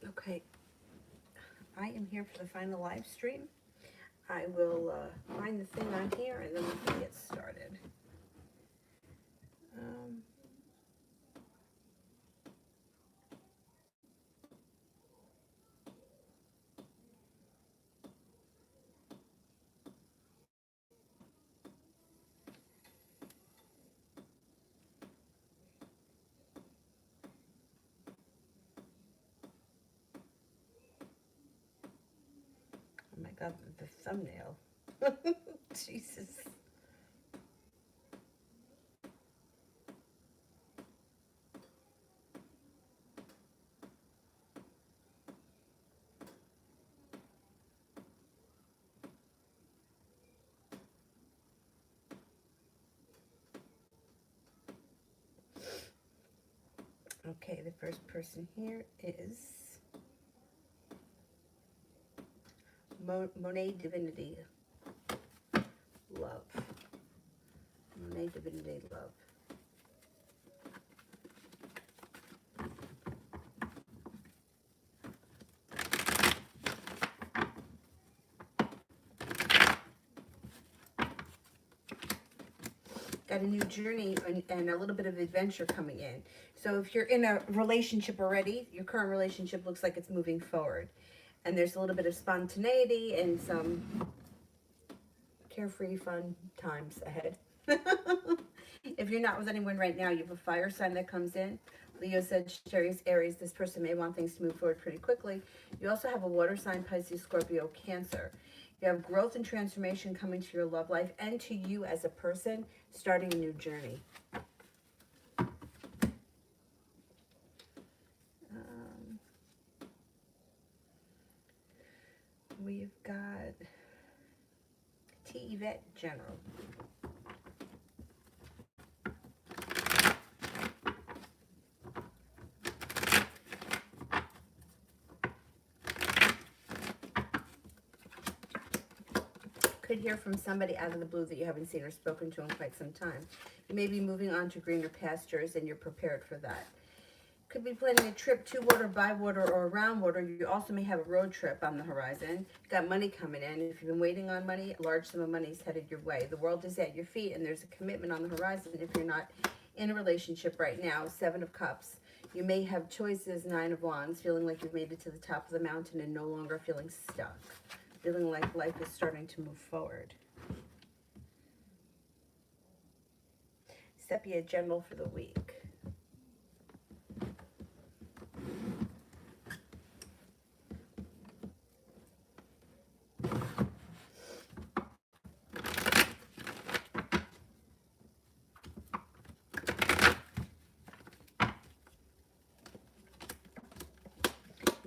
Okay, I am here for the final live stream. I will find the thing on here and then we can get started. Um, oh my God, the thumbnail. Jesus. Okay, the first person here is Monet Divinity Love. Monet Divinity Love. Got a new journey and a little bit of adventure coming in. So if you're in a relationship already, your current relationship looks like it's moving forward. And there's a little bit of spontaneity and some carefree fun times ahead. If you're not with anyone right now, you have a fire sign that comes in. Leo, Sagittarius, Aries, this person may want things to move forward pretty quickly. You also have a water sign, Pisces, Scorpio, Cancer. You have growth and transformation coming to your love life and to you as a person, starting a new journey. We've got T. Yvette General. Could hear from somebody out of the blue that you haven't seen or spoken to in quite some time. You may be moving on to greener pastures and you're prepared for that. Could be planning a trip to water, by water, or around water. You also may have a road trip on the horizon. Got money coming in. If you've been waiting on money, a large sum of money is headed your way. The world is at your feet and there's a commitment on the horizon if you're not in a relationship right now. 7 of Cups. You may have choices, 9 of Wands, feeling like you've made it to the top of the mountain and no longer feeling stuck. Feeling like life is starting to move forward. Sepia General for the week.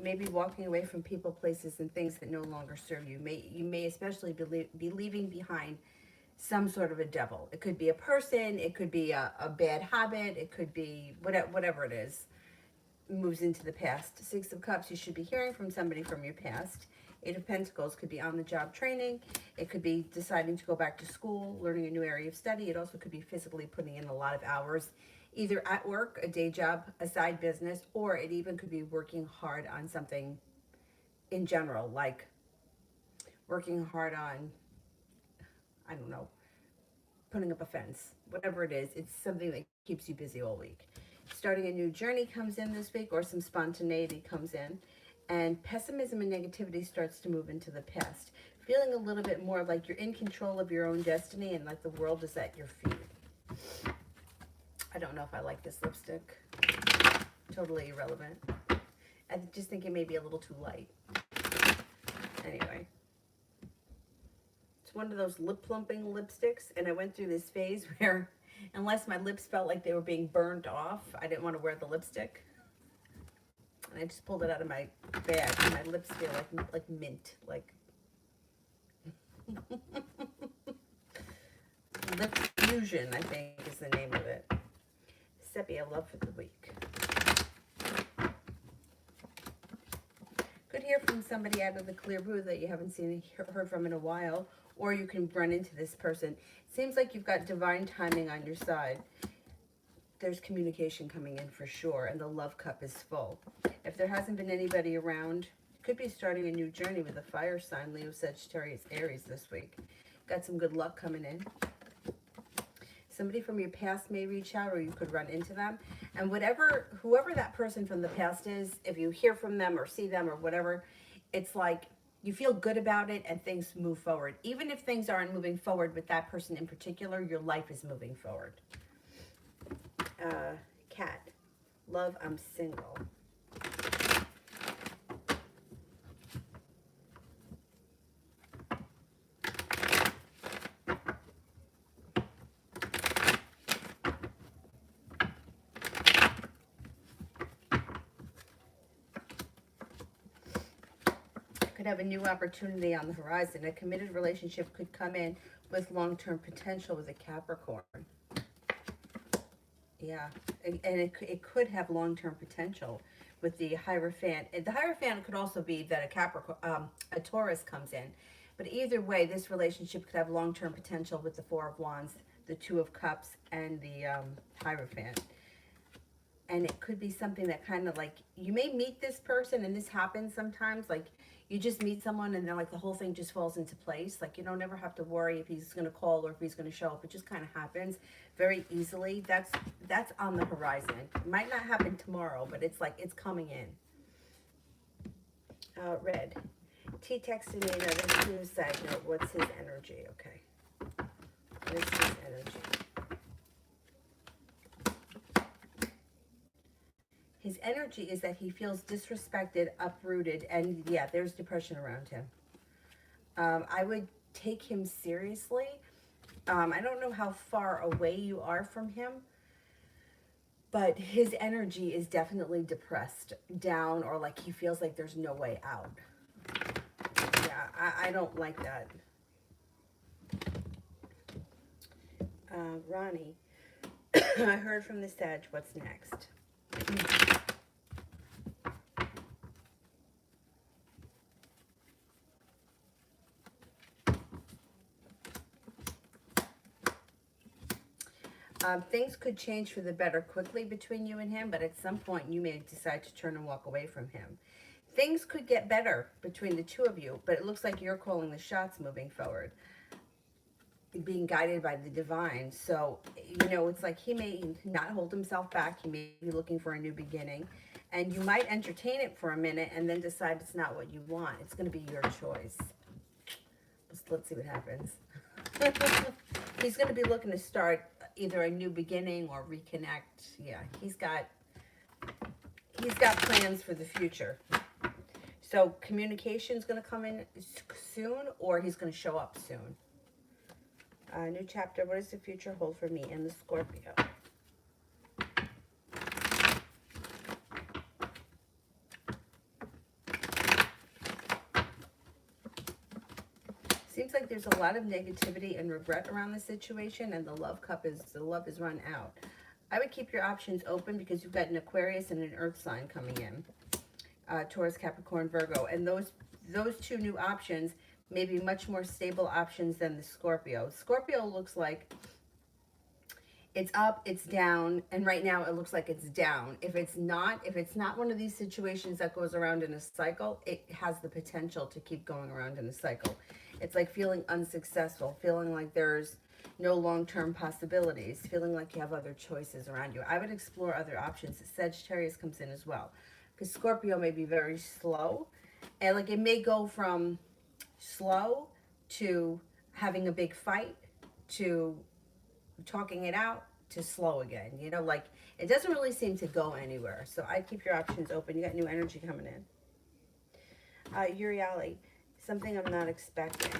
Maybe walking away from people, places, and things that no longer serve you. You may especially be leaving behind some sort of a devil. It could be a person, it could be a bad habit, it could be whatever it is. Moves into the past. 6 of Cups, you should be hearing from somebody from your past. 8 of Pentacles could be on the job training. It could be deciding to go back to school, learning a new area of study. It also could be physically putting in a lot of hours, either at work, a day job, a side business, or it even could be working hard on something in general, like working hard on, I don't know, putting up a fence. Whatever it is, it's something that keeps you busy all week. Starting a new journey comes in this week, or some spontaneity comes in, and pessimism and negativity starts to move into the past. Feeling a little bit more like you're in control of your own destiny and like the world is at your feet. I don't know if I like this lipstick. Totally irrelevant. I just think it may be a little too light. Anyway. It's one of those lip plumping lipsticks, and I went through this phase where unless my lips felt like they were being burned off, I didn't want to wear the lipstick. And I just pulled it out of my bag, and my lips feel like mint, like Lip Fusion, I think is the name of it. Sepia Love for the week. Could hear from somebody out of the clear blue that you haven't seen heard from in a while, or you can run into this person. Seems like you've got divine timing on your side. there's communication coming in for sure, and the love cup is full. If there hasn't been anybody around, could be starting a new journey with a fire sign, Leo, Sagittarius, Aries this week. Got some good luck coming in. Somebody from your past may reach out, or you could run into them. And whoever that person from the past is, if you hear from them or see them or whatever, it's like you feel good about it and things move forward. Even if things aren't moving forward with that person in particular, your life is moving forward. Cat, love, I'm single. Could have a new opportunity on the horizon. A committed relationship could come in with long-term potential with a Capricorn. Yeah, and it could have long-term potential with the Hierophant. The Hierophant could also be that a Taurus comes in. But either way, this relationship could have long-term potential with the Four of Wands, the Two of Cups, and the Hierophant. And it could be something that kind of like, you may meet this person, and this happens sometimes, like you just meet someone and then like the whole thing just falls into place. Like you don't ever have to worry if he's going to call or if he's going to show up. It just kind of happens very easily. That's on the horizon. It might not happen tomorrow, but it's like it's coming in. Red. T texted me another suicide note. What's his energy? Okay. What is his energy? His energy is that he feels disrespected, uprooted, and yeah, there's depression around him. I would take him seriously. I don't know how far away you are from him, but his energy is definitely depressed, down, or like he feels like there's no way out. Yeah, I don't like that. Ronnie, I heard from the Sag. What's next? Things could change for the better quickly between you and him, but at some point you may decide to turn and walk away from him. Things could get better between the two of you, but it looks like you're calling the shots moving forward, being guided by the divine. So, you know, it's like he may not hold himself back. He may be looking for a new beginning, and you might entertain it for a minute and then decide it's not what you want. It's going to be your choice. Let's see what happens. He's going to be looking to start either a new beginning or reconnect. Yeah, he's got plans for the future. So communication is going to come in soon, or he's going to show up soon. New chapter. What does the future hold for me and the Scorpio? Seems like there's a lot of negativity and regret around the situation, and the love is run out. I would keep your options open because you've got an Aquarius and an Earth sign coming in. Taurus, Capricorn, Virgo, and those two new options may be much more stable options than the Scorpio. Scorpio looks like it's up, it's down, and right now it looks like it's down. If it's not one of these situations that goes around in a cycle, it has the potential to keep going around in a cycle. It's like feeling unsuccessful, feeling like there's no long-term possibilities, feeling like you have other choices around you. I would explore other options. Sagittarius comes in as well, because Scorpio may be very slow, and like it may go from slow to having a big fight to talking it out to slow again. You know, like it doesn't really seem to go anywhere. So I'd keep your options open. You got new energy coming in. Uriali, something I'm not expecting.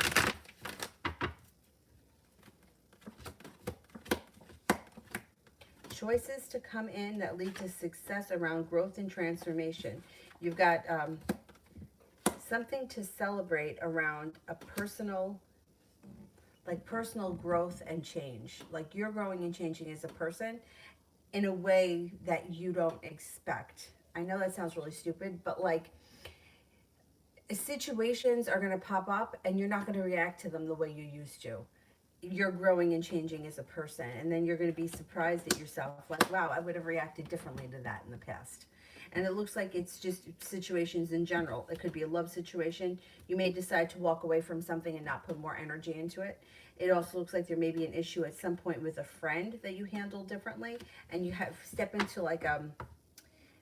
Choices to come in that lead to success around growth and transformation. You've got something to celebrate around a personal growth and change. Like you're growing and changing as a person in a way that you don't expect. I know that sounds really stupid, but like situations are going to pop up and you're not going to react to them the way you used to. you're growing and changing as a person, and then you're going to be surprised at yourself, like, wow, I would have reacted differently to that in the past. And it looks like it's just situations in general. It could be a love situation. You may decide to walk away from something and not put more energy into it. It also looks like there may be an issue at some point with a friend that you handle differently, and you have step into like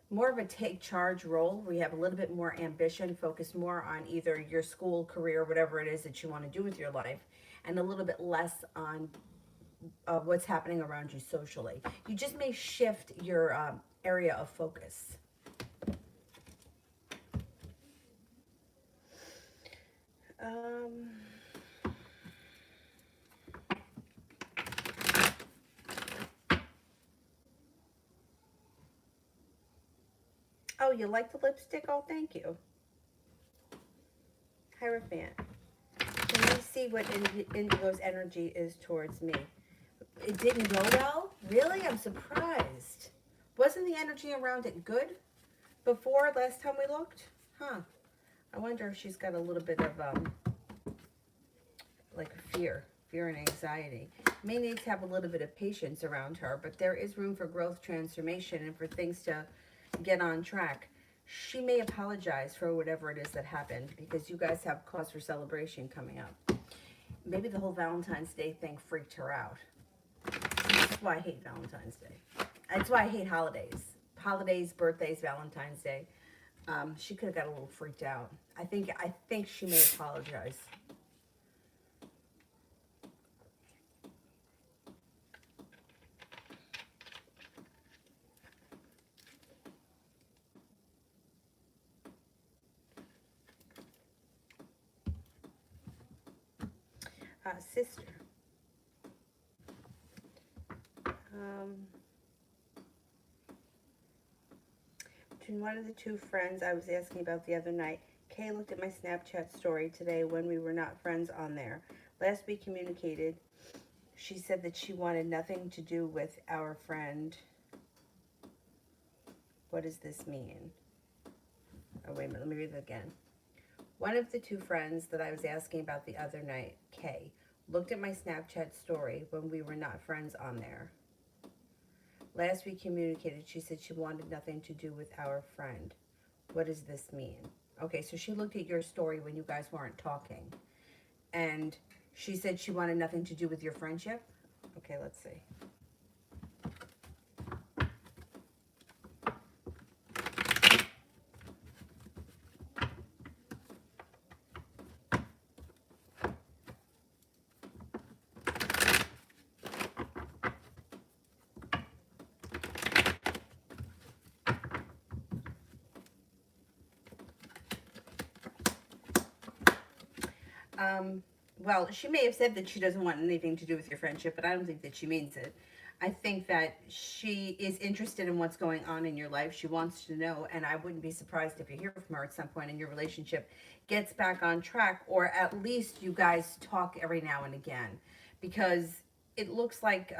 more of a take charge role where you have a little bit more ambition, focus more on either your school, career, whatever it is that you want to do with your life, and a little bit less on what's happening around you socially. You just may shift your area of focus. Um, oh, you like the lipstick? Oh, thank you. Hierophant. Can you see what Indigo's energy is towards me? It didn't go well? Really? I'm surprised. Wasn't the energy around it good before last time we looked? Huh. I wonder if she's got a little bit of like fear and anxiety. May need to have a little bit of patience around her, but there is room for growth, transformation, and for things to get on track. She may apologize for whatever it is that happened, because you guys have cause for celebration coming up. Maybe the whole Valentine's Day thing freaked her out. That's why I hate Valentine's Day. That's why I hate holidays. Holidays, birthdays, Valentine's Day. She could have got a little freaked out. I think she may apologize. Sister. Between one of the two friends I was asking about the other night, Kay looked at my Snapchat story today when we were not friends on there. Last we communicated, she said that she wanted nothing to do with our friend. What does this mean? Oh, wait a minute. Let me read it again. One of the two friends that I was asking about the other night, Kay, looked at my Snapchat story when we were not friends on there. Last we communicated, she said she wanted nothing to do with our friend. What does this mean? Okay, so she looked at your story when you guys weren't talking. And she said she wanted nothing to do with your friendship? Okay, let's see. Well, she may have said that she doesn't want anything to do with your friendship, but I don't think that she means it. I think that she is interested in what's going on in your life. She wants to know, and I wouldn't be surprised if you hear from her at some point in your relationship gets back on track, or at least you guys talk every now and again, because it looks like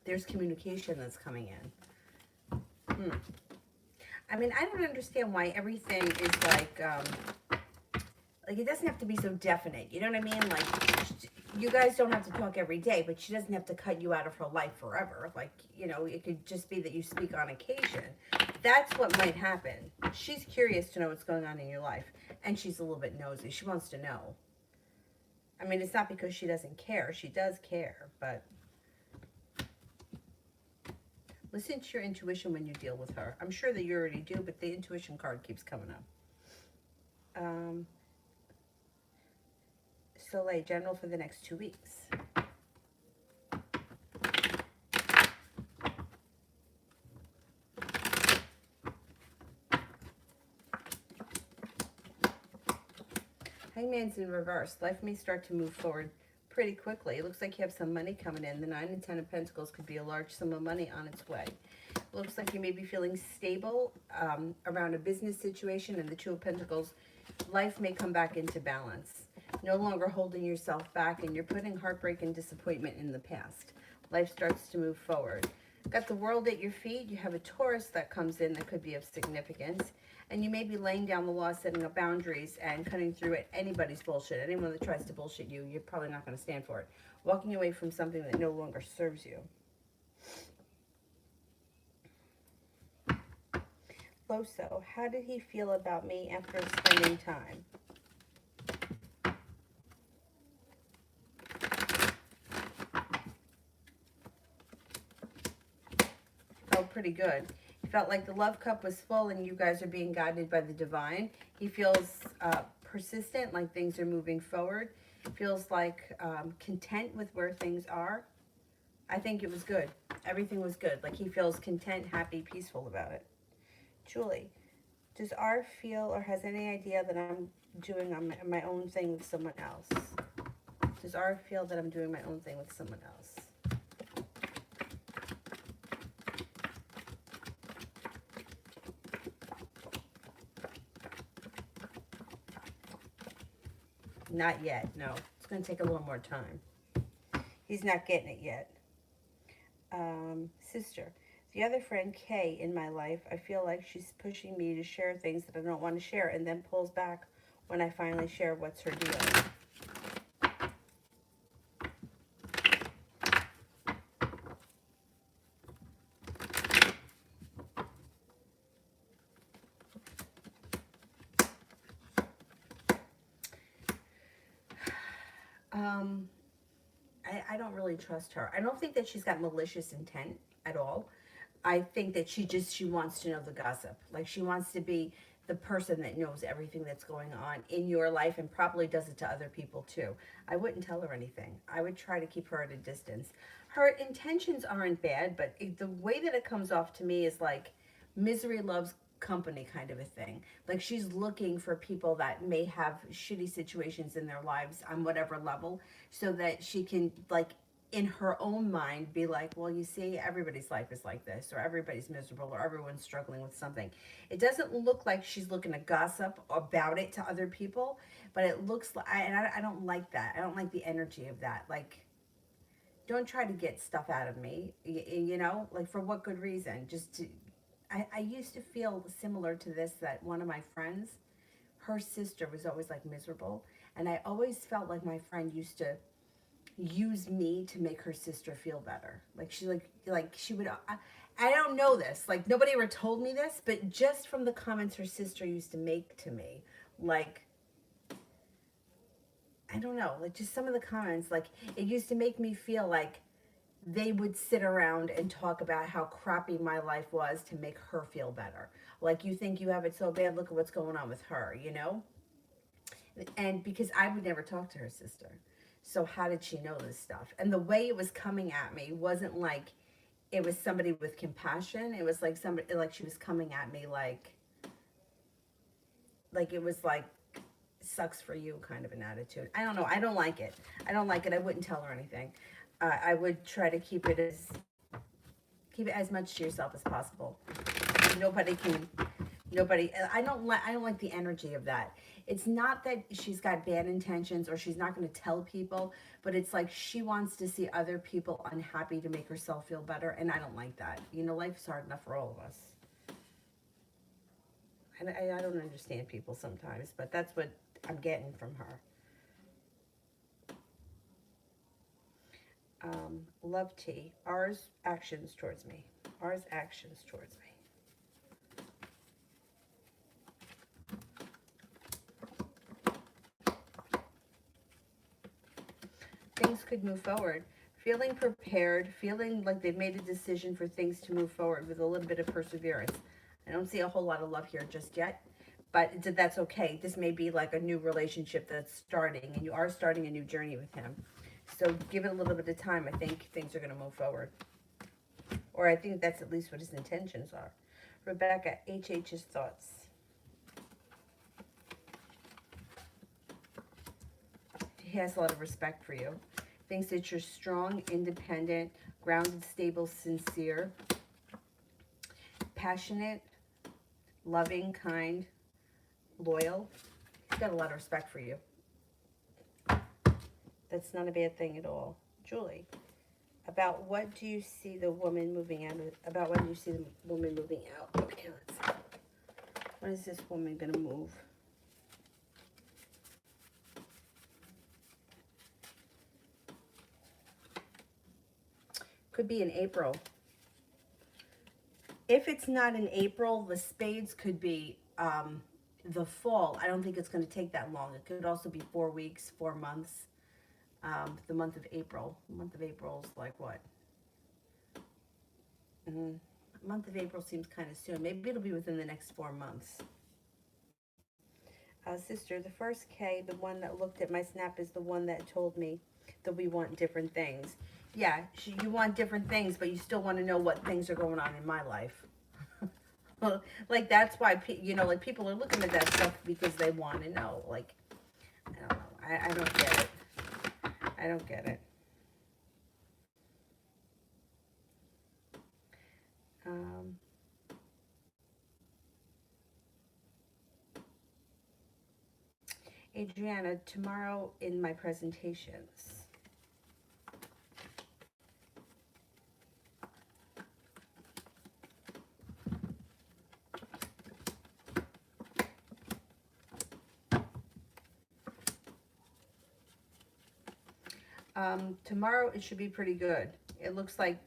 there's communication that's coming in. I mean, I don't understand why everything is like, it doesn't have to be so definite. You know what I mean? Like, you guys don't have to talk every day, but she doesn't have to cut you out of her life forever. Like, you know, it could just be that you speak on occasion. That's what might happen. She's curious to know what's going on in your life, and she's a little bit nosy. She wants to know. I mean, it's not because she doesn't care. She does care, but listen to your intuition when you deal with her. I'm sure that you already do, but the intuition card keeps coming up. Soleil, general for the next 2 weeks. Hangman's in reverse. Life may start to move forward pretty quickly. It looks like you have some money coming in. The 9 and 10 of Pentacles could be a large sum of money on its way. It looks like you may be feeling stable around a business situation, and the 2 of Pentacles, life may come back into balance. No longer holding yourself back, and you're putting heartbreak and disappointment in the past. Life starts to move forward. Got the world at your feet. You have a Taurus that comes in that could be of significance. And you may be laying down the law, setting up boundaries, and cutting through it. Anybody's bullshit. Anyone that tries to bullshit you, you're probably not going to stand for it. Walking away from something that no longer serves you. Loso, how did he feel about me after spending time? Felt pretty good. He felt like the love cup was full and you guys are being guided by the divine. He feels persistent, like things are moving forward. Feels like content with where things are. I think it was good. Everything was good. Like he feels content, happy, peaceful about it. Julie, does R feel or has any idea that I'm doing my own thing with someone else? Does R feel that I'm doing my own thing with someone else? Not yet, no. It's going to take a little more time. He's not getting it yet. Sister, the other friend, Kay, in my life, I feel like she's pushing me to share things that I don't want to share and then pulls back when I finally share what's her deal. I don't really trust her. I don't think that she's got malicious intent at all. I think that she wants to know the gossip. Like she wants to be the person that knows everything that's going on in your life and probably does it to other people too. I wouldn't tell her anything. I would try to keep her at a distance. Her intentions aren't bad, but the way that it comes off to me is like misery loves company kind of a thing. Like she's looking for people that may have shitty situations in their lives on whatever level so that she can like in her own mind be like, well, you see, everybody's life is like this, or everybody's miserable, or everyone's struggling with something. It doesn't look like she's looking to gossip about it to other people, but it looks like, and I don't like that. I don't like the energy of that. Like, don't try to get stuff out of me, you know, like for what good reason? Just to, I used to feel similar to this, that one of my friends, her sister was always like miserable. And I always felt like my friend used to use me to make her sister feel better. Like she would, I don't know this, like nobody ever told me this, but just from the comments her sister used to make to me, like, I don't know, like just some of the comments, like it used to make me feel like they would sit around and talk about how crappy my life was to make her feel better. Like, you think you have it so bad, look at what's going on with her, you know? And because I would never talk to her sister. So how did she know this stuff? And the way it was coming at me wasn't like it was somebody with compassion. It was like somebody, like she was coming at me like it was like sucks for you kind of an attitude. I don't know. I don't like it. I don't like it. I wouldn't tell her anything. I would try to keep it as much to yourself as possible. Nobody can. Nobody. I don't like the energy of that. It's not that she's got bad intentions or she's not going to tell people, but it's like she wants to see other people unhappy to make herself feel better, and I don't like that. You know, life's hard enough for all of us. And I don't understand people sometimes, but that's what I'm getting from her. Love T. R's actions towards me. R's actions towards me. Things could move forward. Feeling prepared, feeling like they've made a decision for things to move forward with a little bit of perseverance. I don't see a whole lot of love here just yet, but that's okay. This may be like a new relationship that's starting, and you are starting a new journey with him. So give it a little bit of time. I think things are going to move forward. Or I think that's at least what his intentions are. Rebecca, HH's thoughts. He has a lot of respect for you. Thinks that you're strong, independent, grounded, stable, sincere, passionate, loving, kind, loyal. He's got a lot of respect for you. That's not a bad thing at all. Julie, About what do you see the woman moving out of, about when you see the woman moving out? Okay, let's see. When is this woman going to move? Could be in April. If it's not in April, the spades could be the fall. I don't think it's going to take that long. It could also be 4 weeks, 4 months. The month of April. The month of April is like what? Mm, month of April seems kind of soon. Maybe it'll be within the next 4 months. Sister, the first K, the one that looked at my snap, is the one that told me that we want different things. Yeah, you want different things, but you still want to know what things are going on in my life. Like, that's why, like, people are looking at that stuff because they want to know. Like, I don't know. I don't get it. I don't get it. Um, Adriana, tomorrow in my presentations. Tomorrow it should be pretty good. It looks like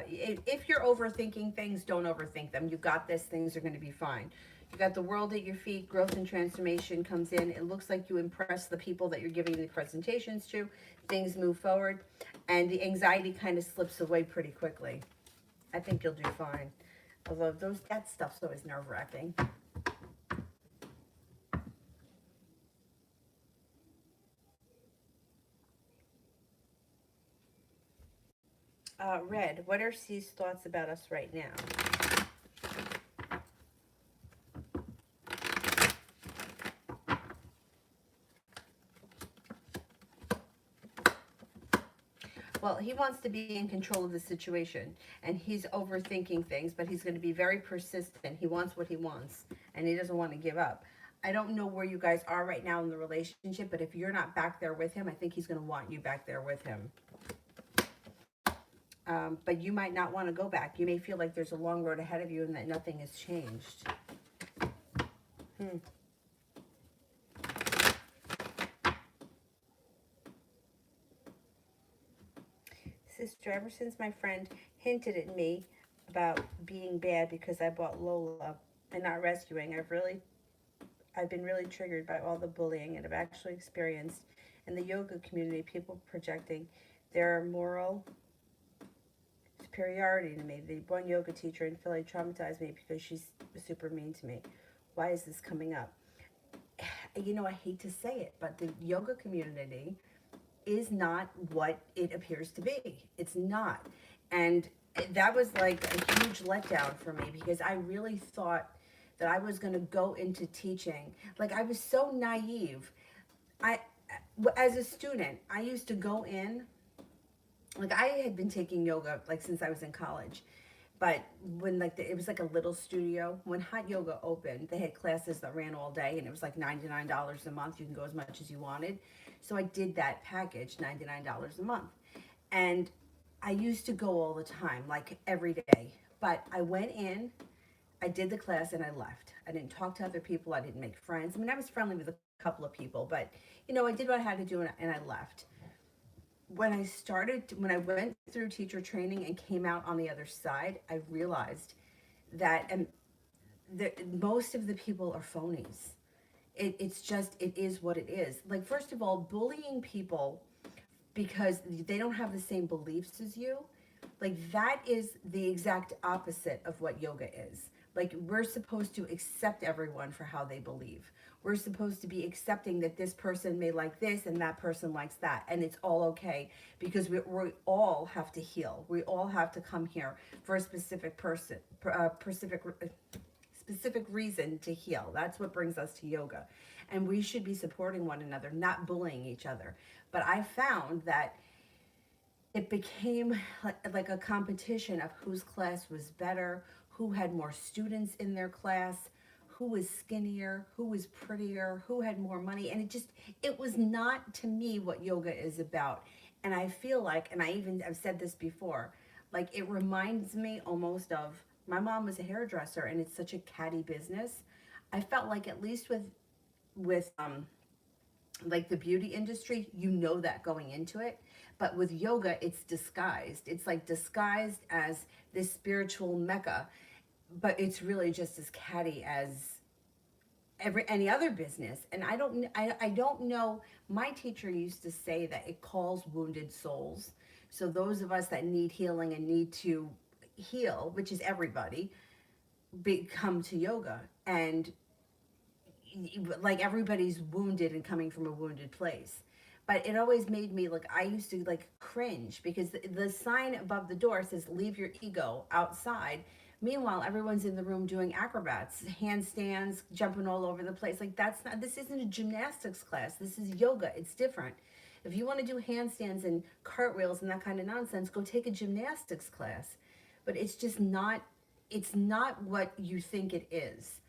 if you're overthinking things, don't overthink them. You got this. Things are going to be fine. You got the world at your feet. Growth and transformation comes in. It looks like you impress the people that you're giving the presentations to. Things move forward, and the anxiety kind of slips away pretty quickly. I think you'll do fine. Although that stuff's always nerve-wracking. Red, what are C's thoughts about us right now? Well, he wants to be in control of the situation, and he's overthinking things, but he's going to be very persistent. He wants what he wants, and he doesn't want to give up. I don't know where you guys are right now in the relationship, but if you're not back there with him, I think he's going to want you back there with him. But you might not want to go back. You may feel like there's a long road ahead of you and that nothing has changed. Sister, ever since my friend hinted at me about being bad because I bought Lola and not rescuing, I've been really triggered by all the bullying and I've actually experienced in the yoga community people projecting their moral superiority to me. The one yoga teacher in Philly traumatized me because she's super mean to me. Why is this coming up? I hate to say it, but the yoga community is not what it appears to be. It's not. And that was like a huge letdown for me because I really thought that I was going to go into teaching. Like, I was so naive. As a student, I used to go in, like, I had been taking yoga like since I was in college. But when it was like a little studio, when Hot Yoga opened, they had classes that ran all day and it was like $99 a month. You can go as much as you wanted. So I did that package, $99 a month. And I used to go all the time, like every day. But I went in, I did the class and I left. I didn't talk to other people. I didn't make friends. I mean, I was friendly with a couple of people, but I did what I had to do and I left. When I went through teacher training and came out on the other side, I realized that most of the people are phonies. It is what it is. Like, first of all, bullying people because they don't have the same beliefs as you, like, that is the exact opposite of what yoga is. Like, we're supposed to accept everyone for how they believe. We're supposed to be accepting that this person may like this and that person likes that, and it's all okay because we all have to heal. We all have to come here for a specific specific reason to heal. That's what brings us to yoga. And we should be supporting one another, not bullying each other. But I found that it became like a competition of whose class was better, who had more students in their class, who was skinnier, who was prettier, who had more money. And it was not, to me, what yoga is about. And I feel like, and I've said this before, like it reminds me almost of my mom was a hairdresser and it's such a catty business. I felt like at least with like the beauty industry, you know that going into it. But with yoga, it's disguised. It's like disguised as this spiritual mecca, but it's really just as catty as any other business. And I don't know. My teacher used to say that it calls wounded souls. So those of us that need healing and need to heal, which is everybody, come to yoga. And like everybody's wounded and coming from a wounded place. But it always made me like, I used to like cringe because the sign above the door says leave your ego outside. Meanwhile, everyone's in the room doing acrobats, handstands, jumping all over the place. Like that's not, this isn't a gymnastics class. This is yoga. It's different. If you want to do handstands and cartwheels and that kind of nonsense, go take a gymnastics class. But it's just not, it's not what you think it is.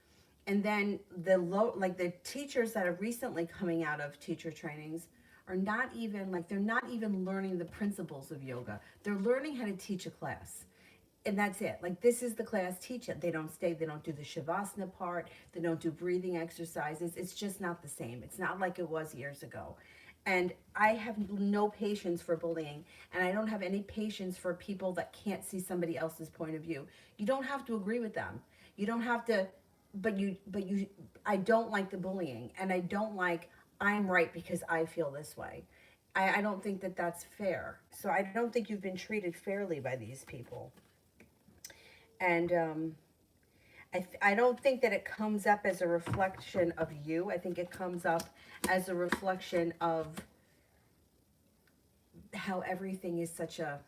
And then like the teachers that are recently coming out of teacher trainings are not even like, they're not even learning the principles of yoga. They're learning how to teach a class. And that's it. Like this is the class, teach it. They don't stay, they don't do the shavasana part, they don't do breathing exercises. It's just not the same. It's not like it was years ago. And I have no patience for bullying, and I don't have any patience for people that can't see somebody else's point of view. You don't have to agree with them. You don't have to, but you, I don't like the bullying, and I don't like, I'm right because I feel this way. I don't think that that's fair. So I don't think you've been treated fairly by these people. And I don't think that it comes up as a reflection of you. I think it comes up as a reflection of how everything is such a,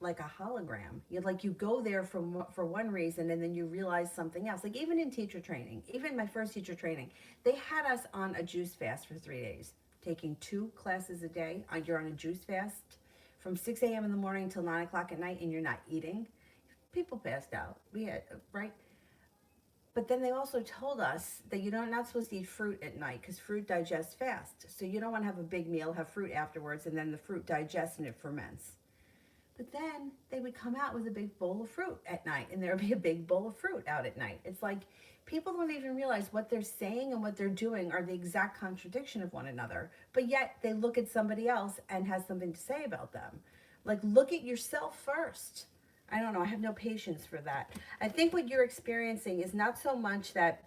like a hologram. You go there for one reason and then you realize something else. Like even in teacher training, even my first teacher training, they had us on a juice fast for 3 days, taking 2 classes a day. You're on a juice fast from 6 a.m. in the morning till 9 o'clock at night, and you're not eating. People passed out. We had, right? But then they also told us that you're not supposed to eat fruit at night because fruit digests fast. So you don't want to have a big meal, have fruit afterwards, and then the fruit digests and it ferments. But then they would come out with a big bowl of fruit at night, and there would be a big bowl of fruit out at night. It's like people don't even realize what they're saying and what they're doing are the exact contradiction of one another. But yet they look at somebody else and has something to say about them. Like, look at yourself first. I don't know. I have no patience for that. I think what you're experiencing is not so much that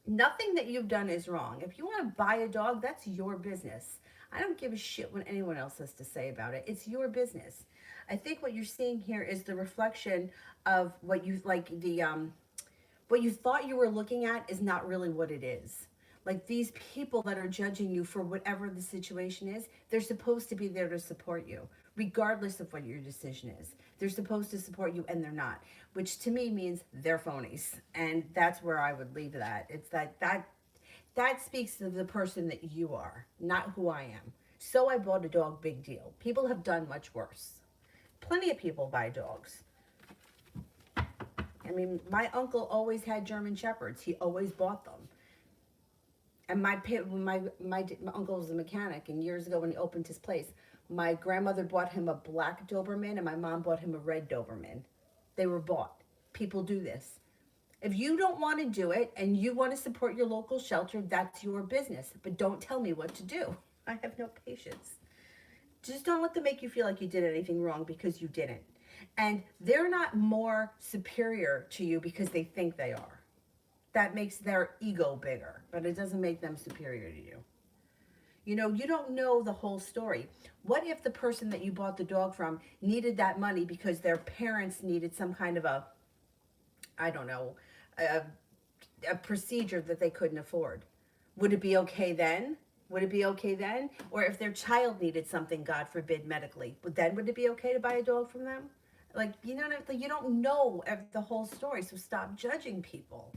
nothing that you've done is wrong. If you want to buy a dog, that's your business. I don't give a shit what anyone else has to say about it. It's your business. I think what you're seeing here is the reflection of what you like what you thought you were looking at is not really what it is. Like these people that are judging you for whatever the situation is, they're supposed to be there to support you, regardless of what your decision is. They're supposed to support you and they're not, which to me means they're phonies. And that's where I would leave that. It's that speaks to the person that you are, not who I am. So I bought a dog, big deal. People have done much worse. Plenty of people buy dogs. I mean, my uncle always had German Shepherds. He always bought them. And my uncle was a mechanic, and years ago when he opened his place, my grandmother bought him a black Doberman, and my mom bought him a red Doberman. They were bought. People do this. If you don't want to do it and you want to support your local shelter, that's your business. But don't tell me what to do. I have no patience. Just don't let them make you feel like you did anything wrong because you didn't. And they're not more superior to you because they think they are. That makes their ego bigger, but it doesn't make them superior to you. You know, you don't know the whole story. What if the person that you bought the dog from needed that money because their parents needed some kind of a, I don't know, a procedure that they couldn't afford? Would it be okay then? Would it be okay then? Or if their child needed something, God forbid, medically, would it be okay to buy a dog from them? Like, you know, you don't know the whole story, so stop judging people.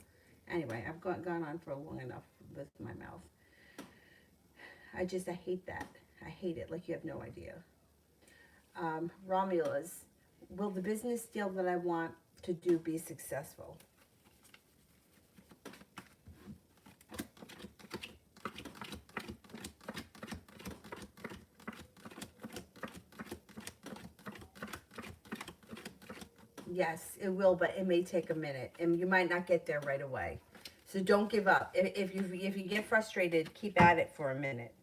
Anyway, I've gone on for long enough with my mouth. I hate that. I hate it like you have no idea. Romulus, will the business deal that I want to do be successful? Yes, it will, but it may take a minute, and you might not get there right away. So don't give up. If you get frustrated, keep at it for a minute.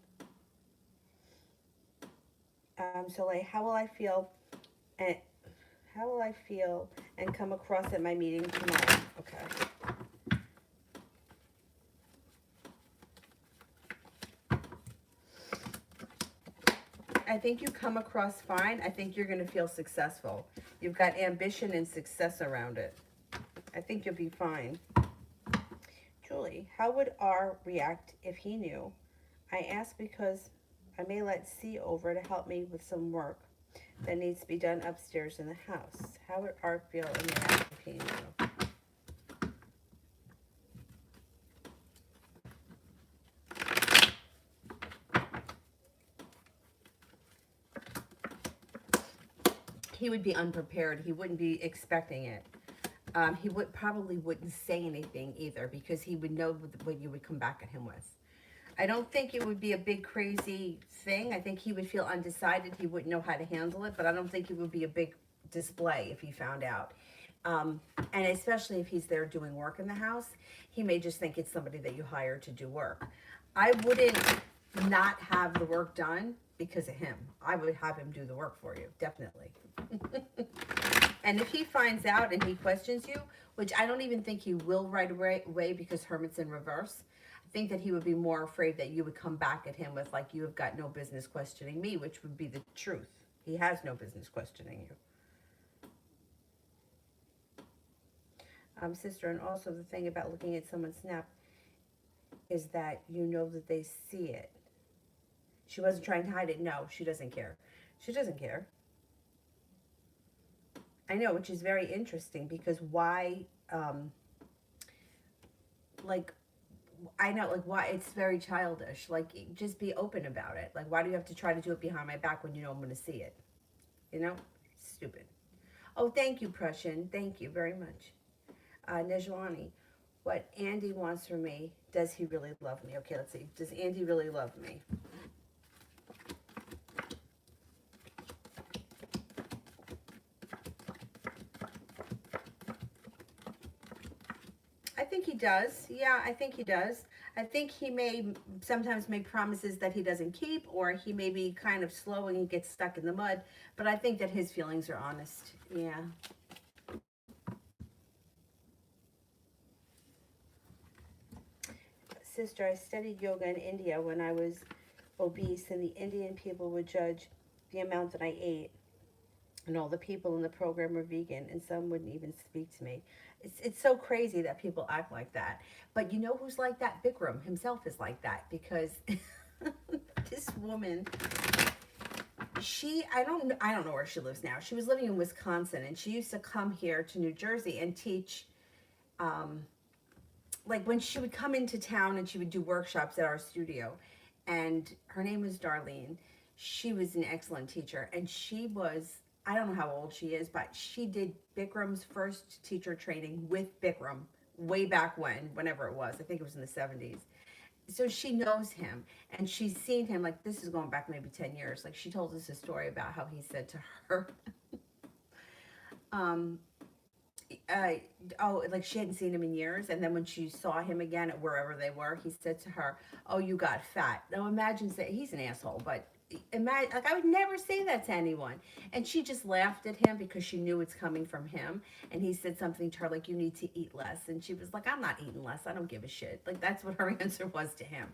So like, how will I feel? And how will I feel and come across at my meeting tomorrow? Okay. I think you come across fine. I think you're going to feel successful. You've got ambition and success around it. I think you'll be fine. Julie, how would R react if he knew? I ask because I may let C over to help me with some work that needs to be done upstairs in the house. How would R feel in the act if he knew? He would be unprepared. He wouldn't be expecting it. He probably wouldn't say anything either because he would know what you would come back at him with. I don't think it would be a big crazy thing. I think he would feel undecided. He wouldn't know how to handle it, but I don't think it would be a big display if he found out. And especially if he's there doing work in the house, he may just think it's somebody that you hire to do work. I wouldn't not have the work done because of him. I would have him do the work for you, definitely. And if he finds out and he questions you, which I don't even think he will right away because Hermit's in reverse, I think that he would be more afraid that you would come back at him with like, you have got no business questioning me, which would be the truth. He has no business questioning you. Sister, and also the thing about looking at someone's snap is that you know that they see it. She wasn't trying to hide it. No, she doesn't care. She doesn't care. I know, which is very interesting because why, like, I know, like, why it's very childish. Like, just be open about it. Like, why do you have to try to do it behind my back when you know I'm going to see it? You know? Stupid. Oh, thank you, Prussian. Thank you very much. Nejwani, what Andy wants from me, does he really love me? Okay, let's see. Does Andy really love me? I think he does. Yeah, I think he does. I think he may sometimes make promises that he doesn't keep, or he may be kind of slow and he gets stuck in the mud. But I think that his feelings are honest. Yeah. Sister, I studied yoga in India when I was obese, and the Indian people would judge the amount that I ate. And all the people in the program were vegan, and some wouldn't even speak to me. It's so crazy that people act like that. But you know who's like that? Bikram himself is like that because this woman, I don't know where she lives now. She was living in Wisconsin, and she used to come here to New Jersey and teach. Like when she would come into town and she would do workshops at our studio, and her name was Darlene. She was an excellent teacher, and she was, I don't know how old she is, but she did Bikram's first teacher training with Bikram way back whenever it was. I think it was in the 70s. So she knows him, and she's seen him, like this is going back maybe 10 years. Like she told us a story about how he said to her, like she hadn't seen him in years, and then when she saw him again at wherever they were, he said to her, "Oh, you got fat." Now imagine, say he's an asshole, but imagine, like I would never say that to anyone, and she just laughed at him because she knew it's coming from him, and he said something to her like, "You need to eat less," and she was like, "I'm not eating less. I don't give a shit." Like that's what her answer was to him.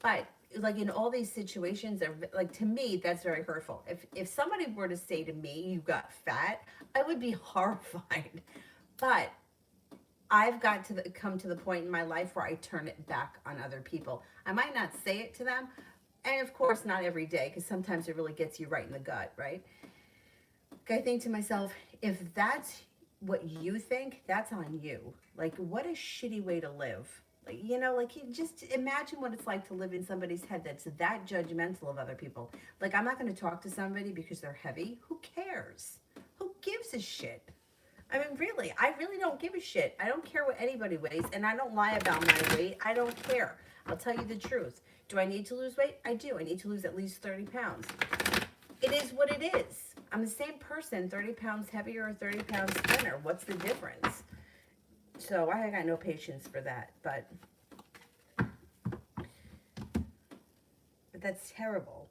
But like in all these situations, like to me, that's very hurtful. If somebody were to say to me, "You got fat," I would be horrified. But I've got to come to the point in my life where I turn it back on other people. I might not say it to them, and of course not every day, because sometimes it really gets you right in the gut, right? I think to myself, if that's what you think, that's on you. Like, what a shitty way to live. Like, you know, like, you just imagine what it's like to live in somebody's head that's that judgmental of other people. Like, I'm not going to talk to somebody because they're heavy. Who cares? Who gives a shit? I mean, really, I really don't give a shit. I don't care what anybody weighs, and I don't lie about my weight. I don't care. I'll tell you the truth. Do I need to lose weight? I do. I need to lose at least 30 pounds. It is what it is. I'm the same person, 30 pounds heavier or 30 pounds thinner. What's the difference? So I got no patience for that, but that's terrible.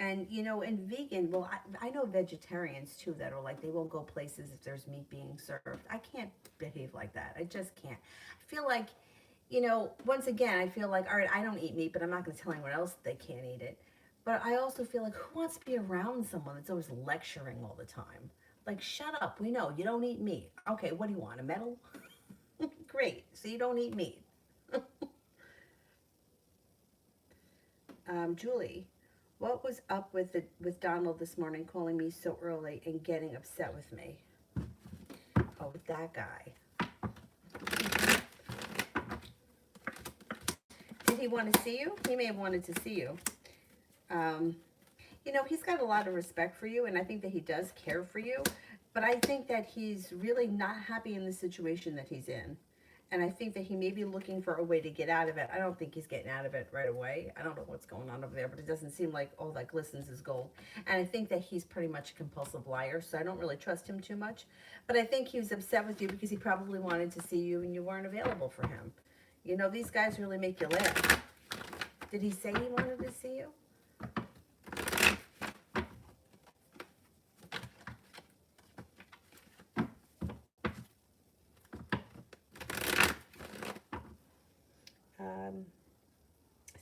And, you know, and vegan, well, I know vegetarians too that are like, they won't go places if there's meat being served. I can't behave like that. I just can't. I feel like, you know, once again, I feel like, all right, I don't eat meat, but I'm not going to tell anyone else they can't eat it. But I also feel like, who wants to be around someone that's always lecturing all the time? Like, shut up. We know you don't eat meat. Okay, what do you want? A medal? Great. So you don't eat meat. Julie, what was up with Donald this morning calling me so early and getting upset with me? Oh, that guy. Did he want to see you? He may have wanted to see you. You know, he's got a lot of respect for you, and I think that he does care for you. But I think that he's really not happy in the situation that he's in. And I think that he may be looking for a way to get out of it. I don't think he's getting out of it right away. I don't know what's going on over there, but it doesn't seem like all that glistens is gold. And I think that he's pretty much a compulsive liar, so I don't really trust him too much. But I think he was upset with you because he probably wanted to see you and you weren't available for him. You know, these guys really make you laugh. Did he say he wanted to see you?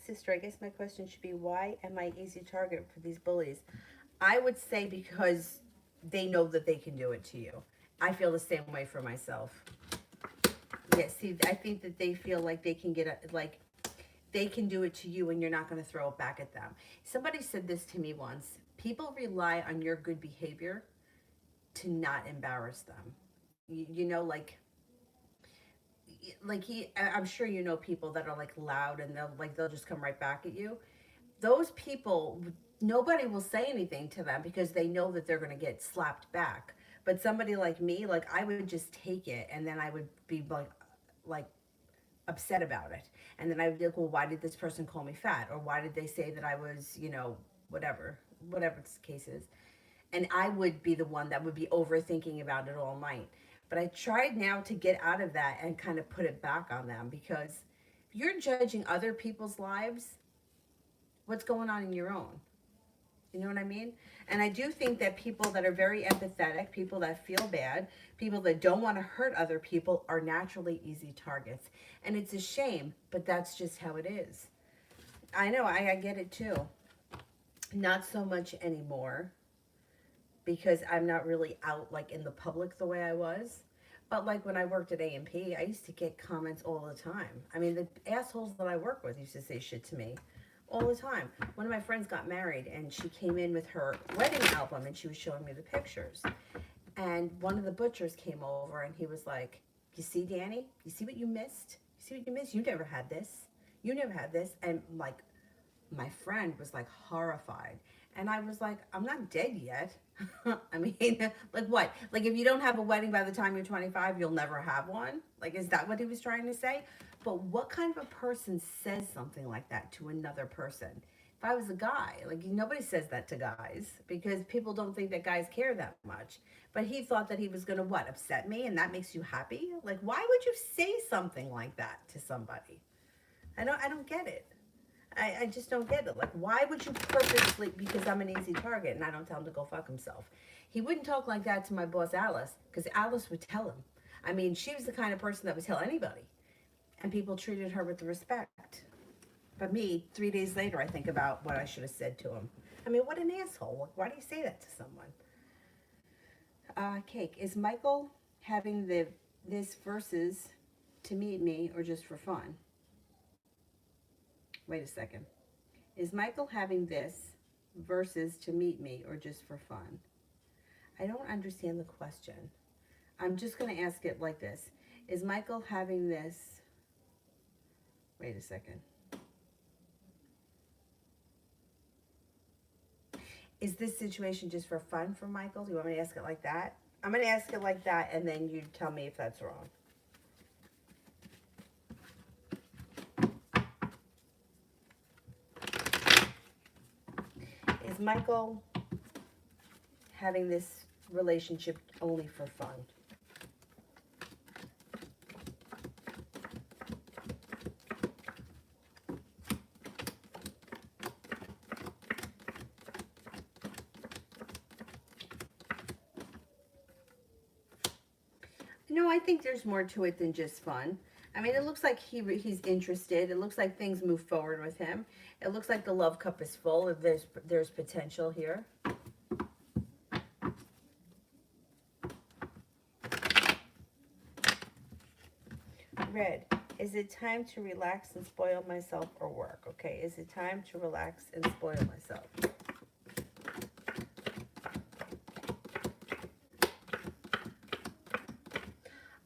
Sister, I guess my question should be, why am I easy target for these bullies? I would say because they know that they can do it to you. I feel the same way for myself. Yeah, see, I think that they feel like they can like, they can do it to you and you're not going to throw it back at them. Somebody said this to me once. People rely on your good behavior to not embarrass them. You know, like I'm sure you know people that are like loud and they'll just come right back at you. Those people, nobody will say anything to them because they know that they're going to get slapped back. But somebody like me, like I would just take it and then I would be like upset about it. And then I would be like, well, why did this person call me fat? Or why did they say that I was, you know, whatever the case is. And I would be the one that would be overthinking about it all night. But I tried now to get out of that and kind of put it back on them, because if you're judging other people's lives, what's going on in your own? You know what I mean? And I do think that people that are very empathetic, people that feel bad, people that don't want to hurt other people are naturally easy targets. And it's a shame, but that's just how it is. I know, I get it too. Not so much anymore, because I'm not really out like in the public the way I was. But like when I worked at A&P, I used to get comments all the time. I mean, the assholes that I work with used to say shit to me all the time. One of my friends got married and she came in with her wedding album and she was showing me the pictures. And one of the butchers came over and he was like, you see, Danny, you see what you missed? You see what you missed? You never had this. You never had this. And like, my friend was like horrified. And I was like, I'm not dead yet. I mean, like what? Like if you don't have a wedding by the time you're 25, you'll never have one? Like, is that what he was trying to say? But what kind of a person says something like that to another person? If I was a guy, like nobody says that to guys because people don't think that guys care that much. But he thought that he was going to what? Upset me, and that makes you happy? Like, why would you say something like that to somebody? I don't get it. I just don't get it. Like, why would you purposely, because I'm an easy target and I don't tell him to go fuck himself. He wouldn't talk like that to my boss, Alice, because Alice would tell him. I mean, she was the kind of person that would tell anybody. And people treated her with respect. But me, 3 days later, I think about what I should have said to him. I mean, what an asshole. Why do you say that to someone? Cake, is Michael having this versus to meet me or just for fun? Wait a second. Is Michael having this versus to meet me or just for fun? I don't understand the question. I'm just going to ask it like this. Is Michael having this? Wait a second. Is this situation just for fun for Michael? Do you want me to ask it like that? I'm going to ask it like that, and then you tell me if that's wrong. Is Michael having this relationship only for fun. No, I think there's more to it than just fun. I mean, it looks like he's interested. It looks like things move forward with him. It looks like the love cup is full. If there's potential here. Red. Is it time to relax and spoil myself or work? Okay. Is it time to relax and spoil myself?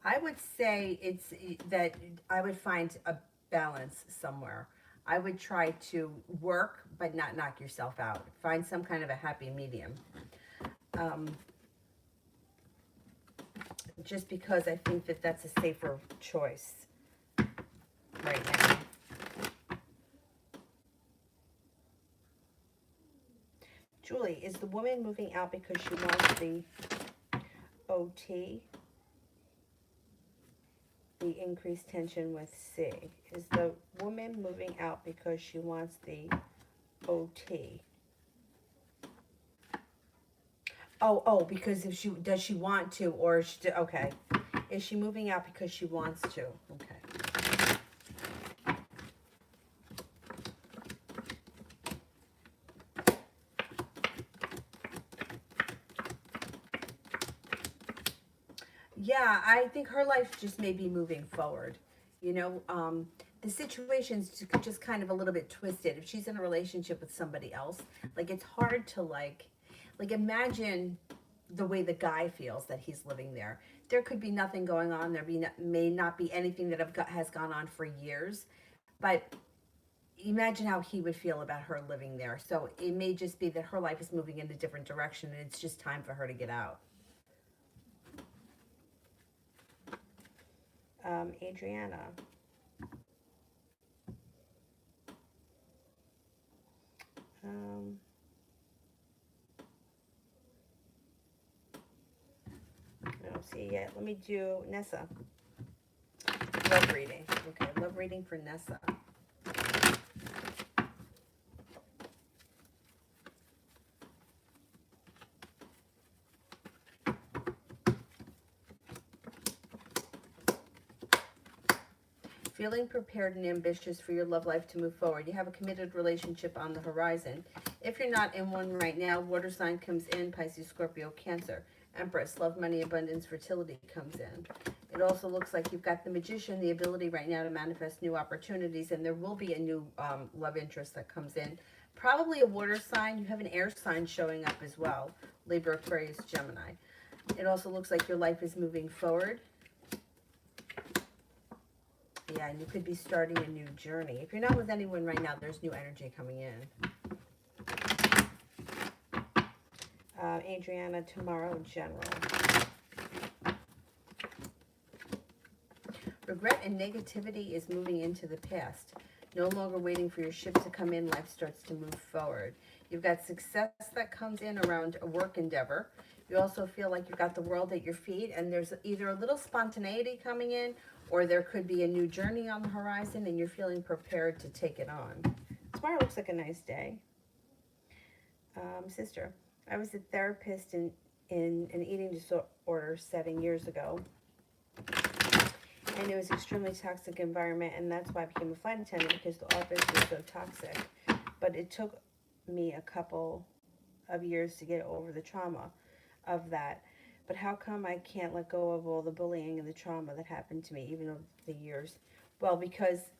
I would say it's that I would find a balance somewhere. I would try to work, but not knock yourself out. Find some kind of a happy medium. Um, just because I think that that's a safer choice right now. Julie, is the woman moving out because she wants the OT? The increased tension with C. Is the woman moving out because she wants the OT? Oh, because if does she want to, or okay. Is she moving out because she wants to? Okay. Yeah, I think her life just may be moving forward. You know, the situation's just kind of a little bit twisted. If she's in a relationship with somebody else, like it's hard to like imagine the way the guy feels that he's living there. There could be nothing going on. May not be anything that has gone on for years, but imagine how he would feel about her living there. So it may just be that her life is moving in a different direction, and it's just time for her to get out. Adriana. I don't see it yet. Let me do Nessa. Love reading. Okay, love reading for Nessa. Feeling prepared and ambitious for your love life to move forward. You have a committed relationship on the horizon. If you're not in one right now, water sign comes in, Pisces, Scorpio, Cancer. Empress, love, money, abundance, fertility comes in. It also looks like you've got the Magician, the ability right now to manifest new opportunities, and there will be a new love interest that comes in. Probably a water sign. You have an air sign showing up as well. Libra, Aquarius, Gemini. It also looks like your life is moving forward. Yeah, and you could be starting a new journey. If you're not with anyone right now, there's new energy coming in. Adriana, tomorrow, general. Regret and negativity is moving into the past. No longer waiting for your ship to come in, life starts to move forward. You've got success that comes in around a work endeavor. You also feel like you've got the world at your feet, and there's either a little spontaneity coming in, or there could be a new journey on the horizon, and you're feeling prepared to take it on. Tomorrow looks like a nice day. Sister, I was a therapist in an eating disorder setting years ago. And it was an extremely toxic environment, and that's why I became a flight attendant, because the office was so toxic. But it took me a couple of years to get over the trauma of that. But how come I can't let go of all the bullying and the trauma that happened to me, even over the years? Well, because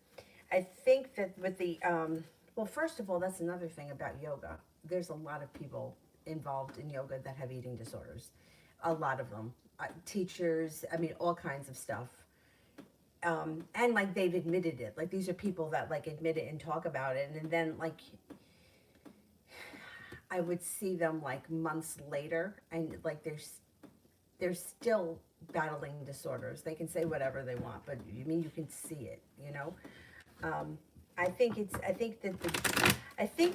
I think that with the, well, first of all, that's another thing about yoga. There's a lot of people involved in yoga that have eating disorders. A lot of them. Teachers, I mean, all kinds of stuff. And like they've admitted it. Like these are people that like admit it and talk about it. And then like I would see them like months later, and like they're still battling disorders. They can say whatever they want, but you mean you can see it, you know? I think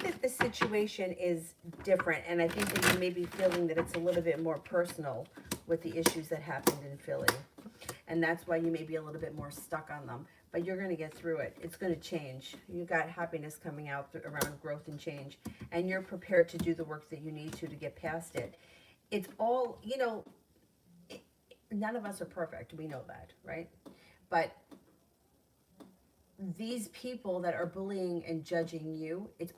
that the situation is different, and I think that you may be feeling that it's a little bit more personal with the issues that happened in Philly, and that's why you may be a little bit more stuck on them. But you're going to get through it. It's going to change. You got happiness coming out around growth and change, and you're prepared to do the work that you need to get past it. It's all, none of us are perfect. We know that, right? But these people that are bullying and judging you, it's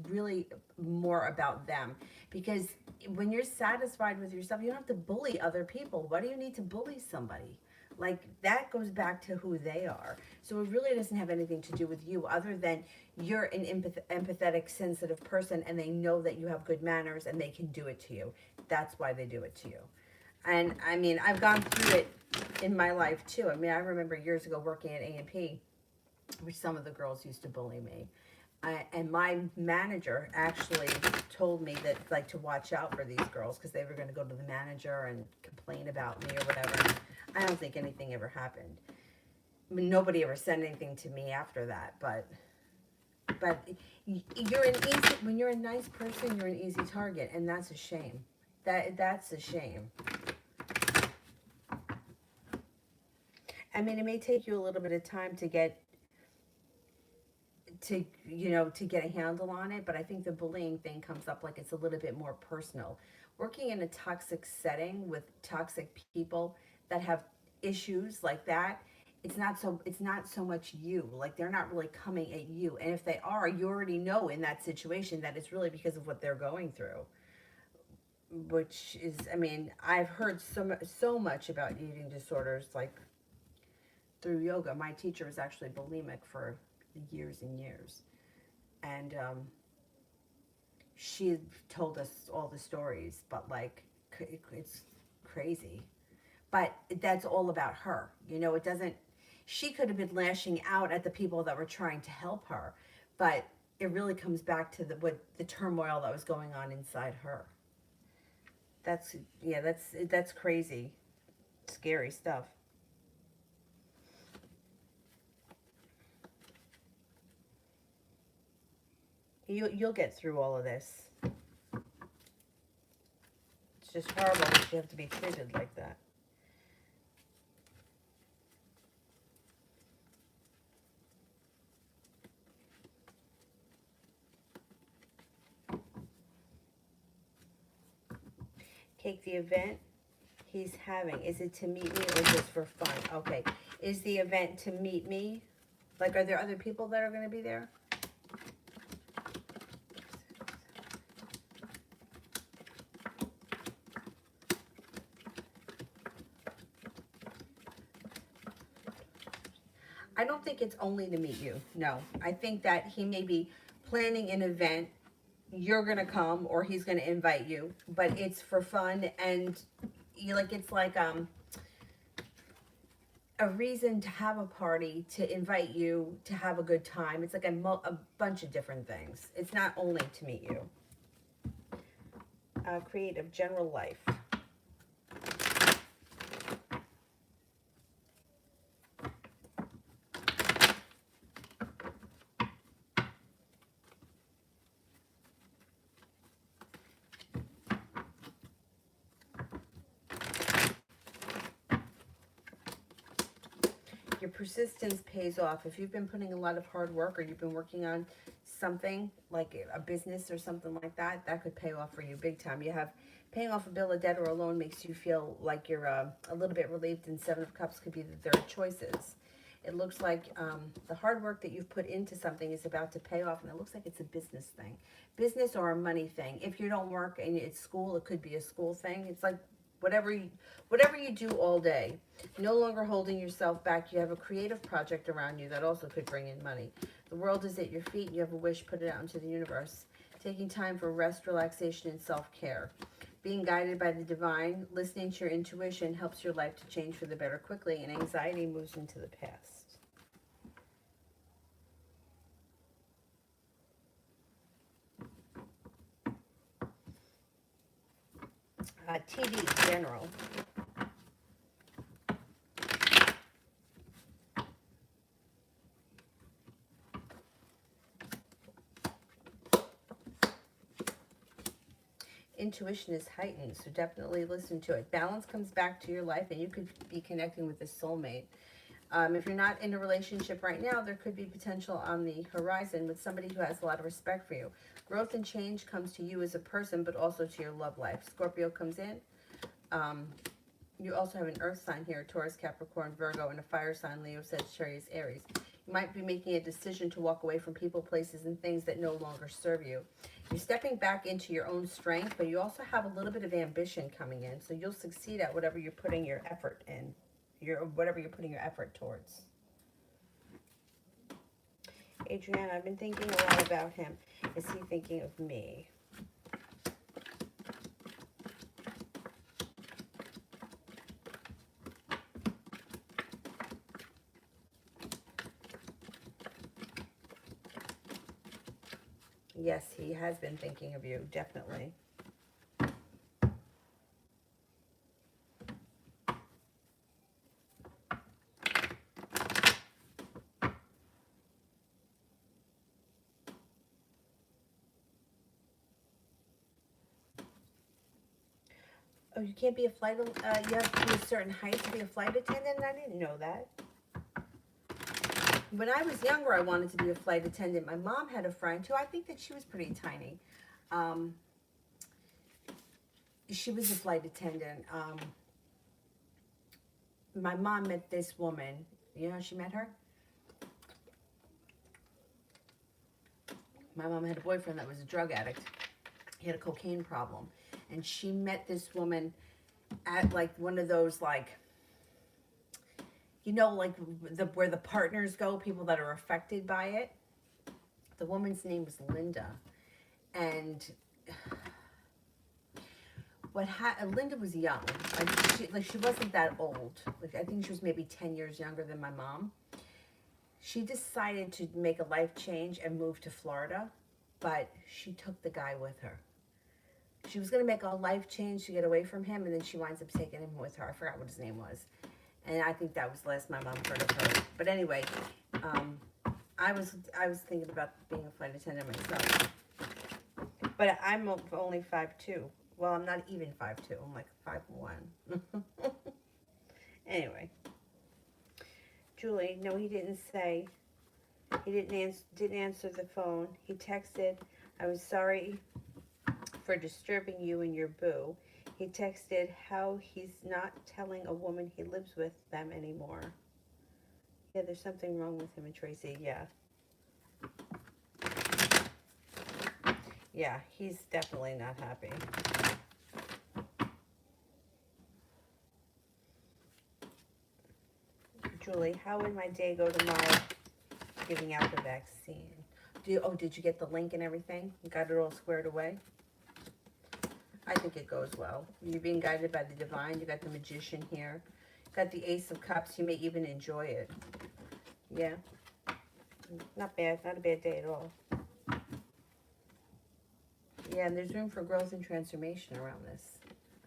really more about them. Because when you're satisfied with yourself, you don't have to bully other people. Why do you need to bully somebody? Like, that goes back to who they are. So it really doesn't have anything to do with you, other than you're an empathetic, sensitive person, and they know that you have good manners and they can do it to you. That's why they do it to you. And I mean, I've gone through it in my life too. I mean, I remember years ago working at A&P, which some of the girls used to bully me. And my manager actually told me that, like, to watch out for these girls because they were going to go to the manager and complain about me or whatever. I don't think anything ever happened. I mean, nobody ever said anything to me after that. But when you're a nice person, you're an easy target, and that's a shame. That's a shame. I mean, it may take you a little bit of time to get a handle on it, but I think the bullying thing comes up like it's a little bit more personal. Working in a toxic setting with toxic people that have issues like that, it's not so much you. Like, they're not really coming at you. And if they are, you already know in that situation that it's really because of what they're going through. Which is, I mean, I've heard so much about eating disorders, like, through yoga. My teacher was actually bulimic for years and years, and she told us all the stories, but, like, it's crazy. But that's all about her. It doesn't, she could have been lashing out at the people that were trying to help her, but it really comes back to the turmoil that was going on inside her. That's crazy, scary stuff. You'll get through all of this. It's just horrible that you have to be treated like that. Cake, the event he's having, is it to meet me or just for fun? Okay. Is the event to meet me? Like, are there other people that are going to be there? I don't think it's only to meet you. No. I think that he may be planning an event. You're going to come, or he's going to invite you, but it's for fun, and it's like a reason to have a party, to invite you to have a good time. It's like a bunch of different things. It's not only to meet you. Creative, general life. Your persistence pays off. If you've been putting a lot of hard work, or you've been working on something like a business or something like that, that could pay off for you big time. You have paying off a bill of debt or a loan makes you feel like you're a little bit relieved, and Seven of Cups could be that there are choices. It looks like the hard work that you've put into something is about to pay off, and it looks like it's a business thing. Business or a money thing. If you don't work and it's school, it could be a school thing. It's like whatever you do all day. No longer holding yourself back. You have a creative project around you that also could bring in money. The world is at your feet. You have a wish, put it out into the universe. Taking time for rest, relaxation, and self-care. Being guided by the divine, listening to your intuition helps your life to change for the better quickly, and anxiety moves into the past. TV, general. intuition is heightened, so definitely listen to it. Balance comes back to your life, and you could be connecting with a soulmate. If you're not in a relationship right now, there could be potential on the horizon with somebody who has a lot of respect for you. Growth and change comes to you as a person, but also to your love life. Scorpio comes in. You also have an earth sign here, Taurus, Capricorn, Virgo, and a fire sign, Leo, Sagittarius, Aries. You might be making a decision to walk away from people, places, and things that no longer serve you. You're stepping back into your own strength, but you also have a little bit of ambition coming in, so you'll succeed at whatever you're putting your effort in, whatever you're putting your effort towards. Adrian, I've been thinking a lot about him. Is he thinking of me? Yes, he has been thinking of you, definitely. Oh, you can't be a flight, you have to be a certain height to be a flight attendant? I didn't know that. When I was younger, I wanted to be a flight attendant. My mom had a friend who I think that she was pretty tiny. She was a flight attendant. My mom met this woman. You know how she met her? My mom had a boyfriend that was a drug addict. He had a cocaine problem. And she met this woman at like one of those like, you know, like where the partners go, people that are affected by it. The woman's name was Linda. And Linda was young. She wasn't that old. Like I think she was maybe 10 years younger than my mom. She decided to make a life change and move to Florida, but she took the guy with her. She was going to make a life change to get away from him, and then she winds up taking him with her. I forgot what his name was. And I think that was the last my mom heard of her. But anyway, I was thinking about being a flight attendant myself. But I'm only 5'2". Well, I'm not even 5'2". I'm like 5'1". Anyway. Julie, no, he didn't say. He didn't answer the phone. He texted, I was sorry for disturbing you and your boo. He texted how he's not telling a woman he lives with them anymore. Yeah, there's something wrong with him and Tracy. Yeah. Yeah, he's definitely not happy. Julie, how would my day go tomorrow giving out the vaccine? Did you get the link and everything? You got it all squared away? I think it goes well. You're being guided by the divine. You got the magician here. Got the Ace of Cups. You may even enjoy it. Yeah. Not bad. Not a bad day at all. Yeah, and there's room for growth and transformation around this.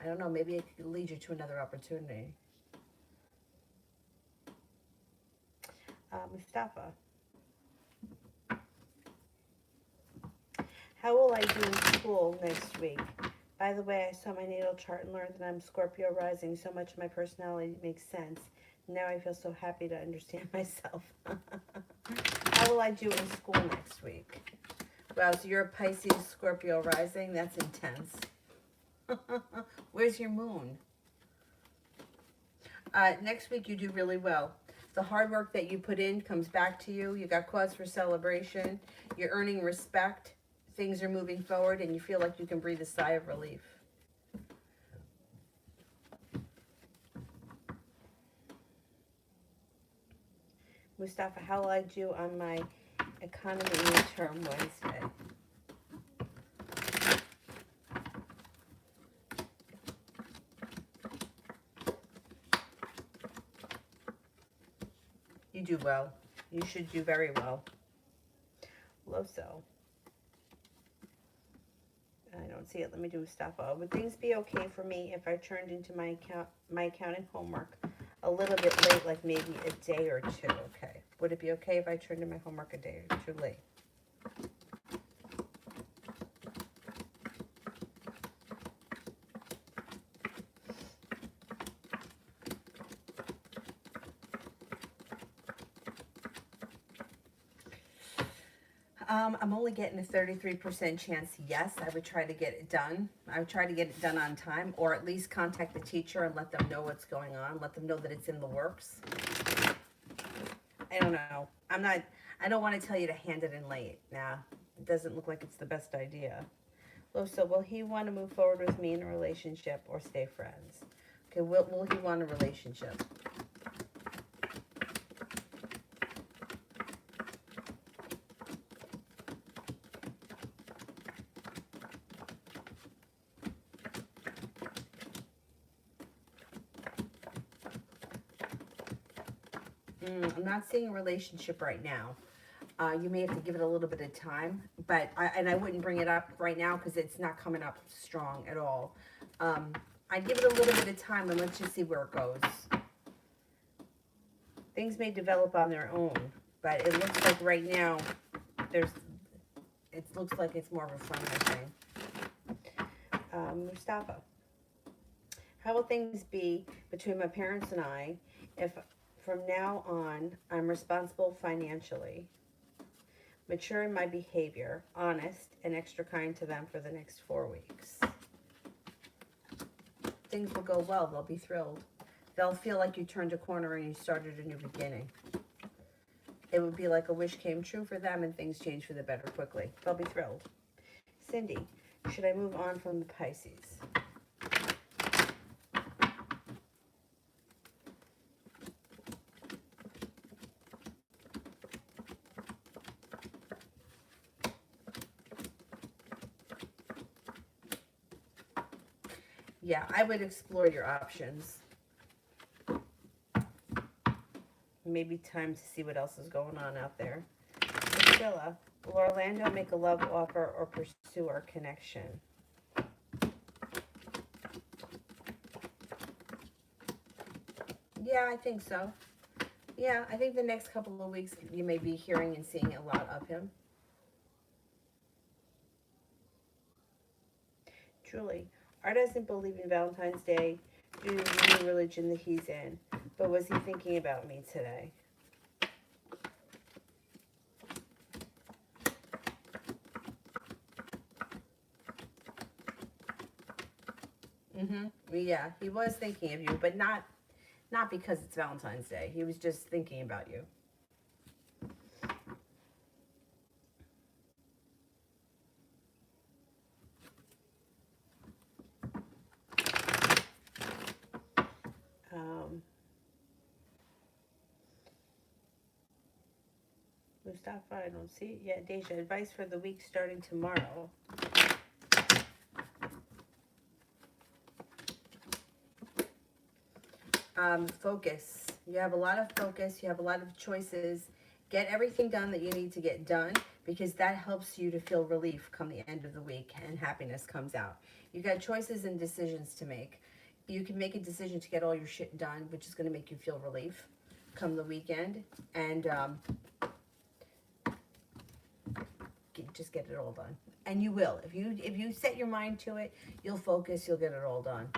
I don't know. Maybe it could lead you to another opportunity. Mustafa. How will I do in school next week? By the way, I saw my natal chart and learned that I'm Scorpio rising. So much of my personality makes sense. Now I feel so happy to understand myself. How will I do in school next week? Wow, so you're a Pisces Scorpio rising? That's intense. Where's your moon? Next week you do really well. The hard work that you put in comes back to you. You got cause for celebration. You're earning respect. Things are moving forward and you feel like you can breathe a sigh of relief. Mustafa, how will I do on my economy midterm Wednesday? You do well. You should do very well. Loso. I don't see it. Let me do Mustafa. Would things be okay for me if I turned into my accounting homework a little bit late, like maybe a day or two? Okay. Would it be okay if I turned in my homework a day or two late? I'm only getting a 33% chance. Yes, I would try to get it done. I would try to get it done on time, or at least contact the teacher and let them know what's going on. Let them know that it's in the works. I don't know. I don't want to tell you to hand it in late. Nah, it doesn't look like it's the best idea. Oh, so will he want to move forward with me in a relationship or stay friends? Okay, will he want a relationship? I'm not seeing a relationship right now. You may have to give it a little bit of time, but I wouldn't bring it up right now because it's not coming up strong at all. I'd give it a little bit of time and let's just see where it goes. Things may develop on their own, but it looks like right now it looks like it's more of a friendly thing. Mustafa, how will things be between my parents and I if from now on I'm responsible financially, mature in my behavior, honest, and extra kind to them for the next 4 weeks? Things will go well. They'll be thrilled. They'll feel like you turned a corner and you started a new beginning. It would be like a wish came true for them and things change for the better quickly. They'll be thrilled. Cindy, should I move on from the Pisces? Yeah, I would explore your options. Maybe time to see what else is going on out there. Priscilla, will Orlando make a love offer or pursue our connection? Yeah, I think so. Yeah, I think the next couple of weeks you may be hearing and seeing a lot of him. Truly, Art doesn't believe in Valentine's Day due to the new religion that he's in, but was he thinking about me today? Yeah, he was thinking of you, but not because it's Valentine's Day. He was just thinking about you. Um, Mustafa, I don't see it yet. Deja, advice for the week starting tomorrow. Focus. You have a lot of focus. You have a lot of choices. Get everything done that you need to get done because that helps you to feel relief come the end of the week and happiness comes out. You got choices and decisions to make. You can make a decision to get all your shit done, which is going to make you feel relief come the weekend, and just get it all done. And you will. If you set your mind to it, you'll focus. You'll get it all done.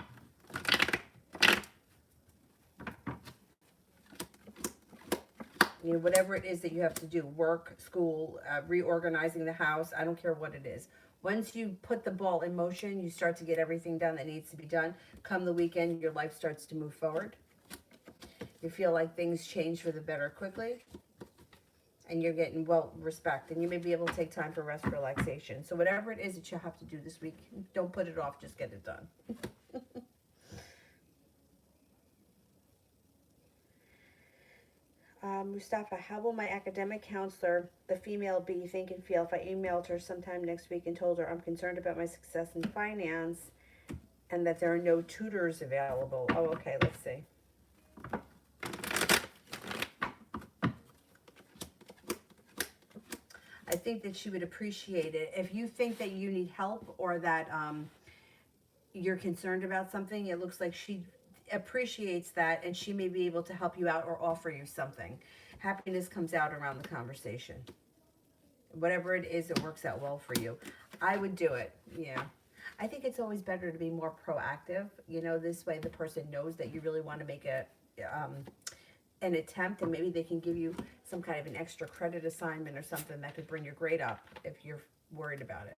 You know, whatever it is that you have to do, work, school, reorganizing the house, I don't care what it is. Once you put the ball in motion, you start to get everything done that needs to be done. Come the weekend, your life starts to move forward. You feel like things change for the better quickly. And you're getting, well, respect. And you may be able to take time for rest, relaxation. So whatever it is that you have to do this week, don't put it off. Just get it done. Mustafa, how will my academic counselor, the female, be think and feel if I emailed her sometime next week and told her I'm concerned about my success in finance and that there are no tutors available? Oh, okay, let's see. I think that she would appreciate it. If you think that you need help or that you're concerned about something, it looks like she appreciates that and she may be able to help you out or offer you something. Happiness comes out around the conversation. Whatever it is, it works out well for you. I would do it. Yeah. I think it's always better to be more proactive. You know, this way the person knows that you really want to make an attempt, and maybe they can give you some kind of an extra credit assignment or something that could bring your grade up if you're worried about it.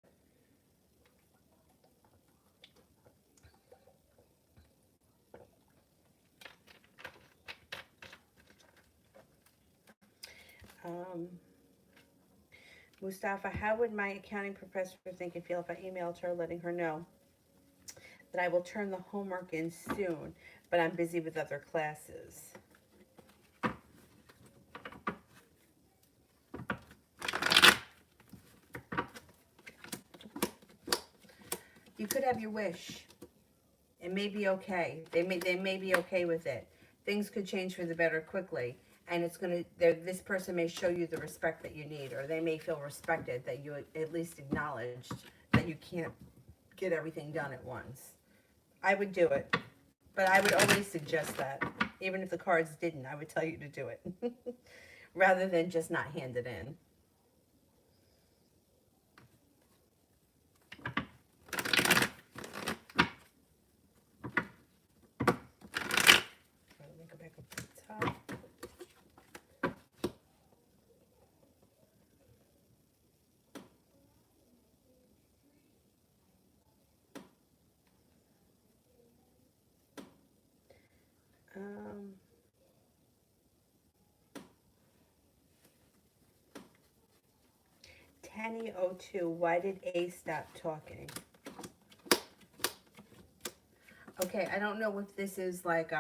Mustafa, how would my accounting professor think and feel if I emailed her letting her know that I will turn the homework in soon, but I'm busy with other classes? You could have your wish. It may be okay. They may be okay with it. Things could change for the better quickly, and it's gonna. This person may show you the respect that you need, or they may feel respected that you at least acknowledged that you can't get everything done at once. I would do it, but I would always suggest that, even if the cards didn't. I would tell you to do it, rather than just not hand it in. Let me go back up to the top. Um, Tanny02, why did A stop talking? Okay, I don't know if this is like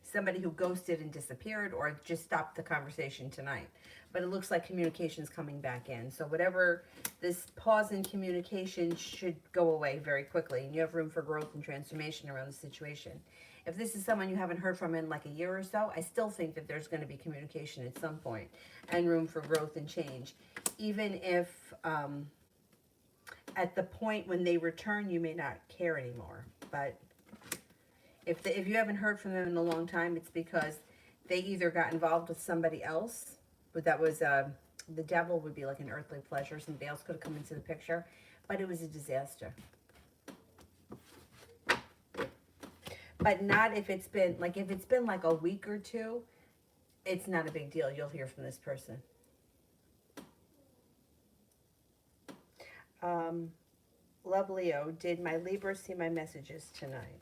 somebody who ghosted and disappeared or just stopped the conversation tonight. But it looks like communication's coming back in. So whatever, this pause in communication should go away very quickly. And you have room for growth and transformation around the situation. If this is someone you haven't heard from in like a year or so, I still think that there's going to be communication at some point and room for growth and change. Even if at the point when they return, you may not care anymore. But if you haven't heard from them in a long time, it's because they either got involved with somebody else, but that was the devil would be like an earthly pleasure. Somebody else could have come into the picture, but it was a disaster. But not if it's been like a week or two, it's not a big deal. You'll hear from this person. Love Leo, did my Libra see my messages tonight?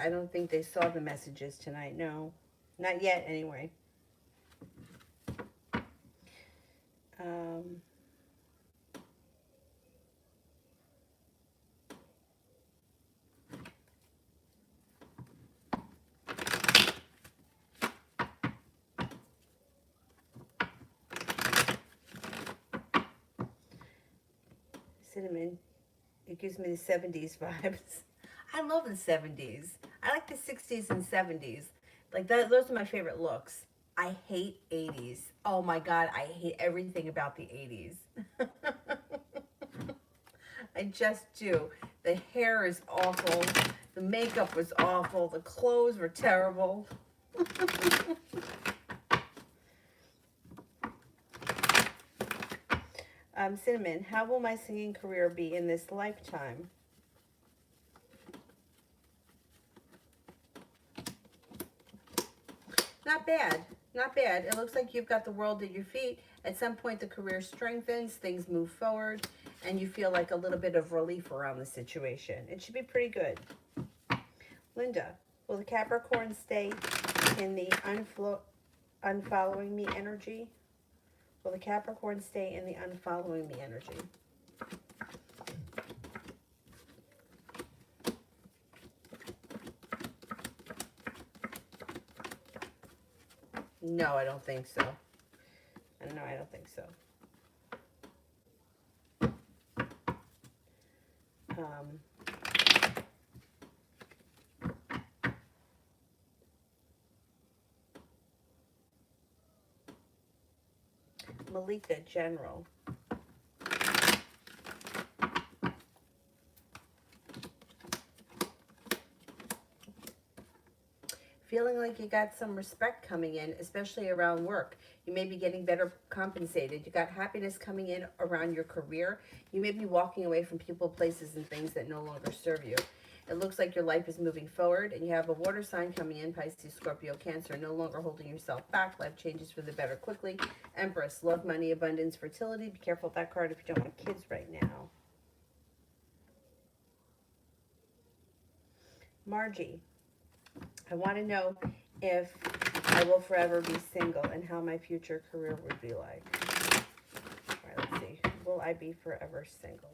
I don't think they saw the messages tonight. No, not yet anyway. Cinnamon, it gives me the 70s vibes. I love the 70s. I like the 60s and 70s. Like that, those are my favorite looks. I hate 80s. Oh my God, I hate everything about the 80s. I just do. The hair is awful. The makeup was awful. The clothes were terrible. Cinnamon, how will my singing career be in this lifetime? Not bad. Not bad. It looks like you've got the world at your feet. At some point, the career strengthens, things move forward, and you feel like a little bit of relief around the situation. It should be pretty good. Linda, will the Capricorn stay in the unfollowing me energy? Will the Capricorn stay in the unfollowing me energy? No, I don't think so. No, I don't think so. Malika, general. feeling like you got some respect coming in, especially around work. You may be getting better compensated. You got happiness coming in around your career. You may be walking away from people, places, and things that no longer serve you. It looks like your life is moving forward, and you have a water sign coming in, Pisces, Scorpio, Cancer, no longer holding yourself back. Life changes for the better quickly. Empress, love, money, abundance, fertility. Be careful of that card if you don't want kids right now. Margie, I want to know if I will forever be single and how my future career would be like. All right, let's see. Will I be forever single?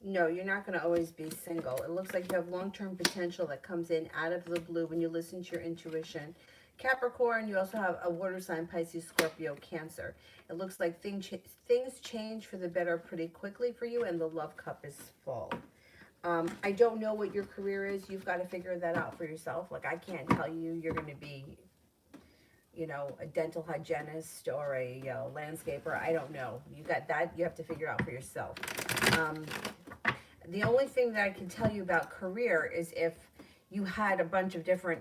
No, you're not going to always be single. It looks like you have long-term potential that comes in out of the blue when you listen to your intuition. Capricorn, you also have a water sign, Pisces, Scorpio, Cancer. It looks like things change for the better pretty quickly for you, and the love cup is full. I don't know what your career is. You've got to figure that out for yourself. Like, I can't tell you you're going to be, you know, a dental hygienist or a landscaper. I don't know. You got that. You have to figure out for yourself. The only thing that I can tell you about career is if you had a bunch of different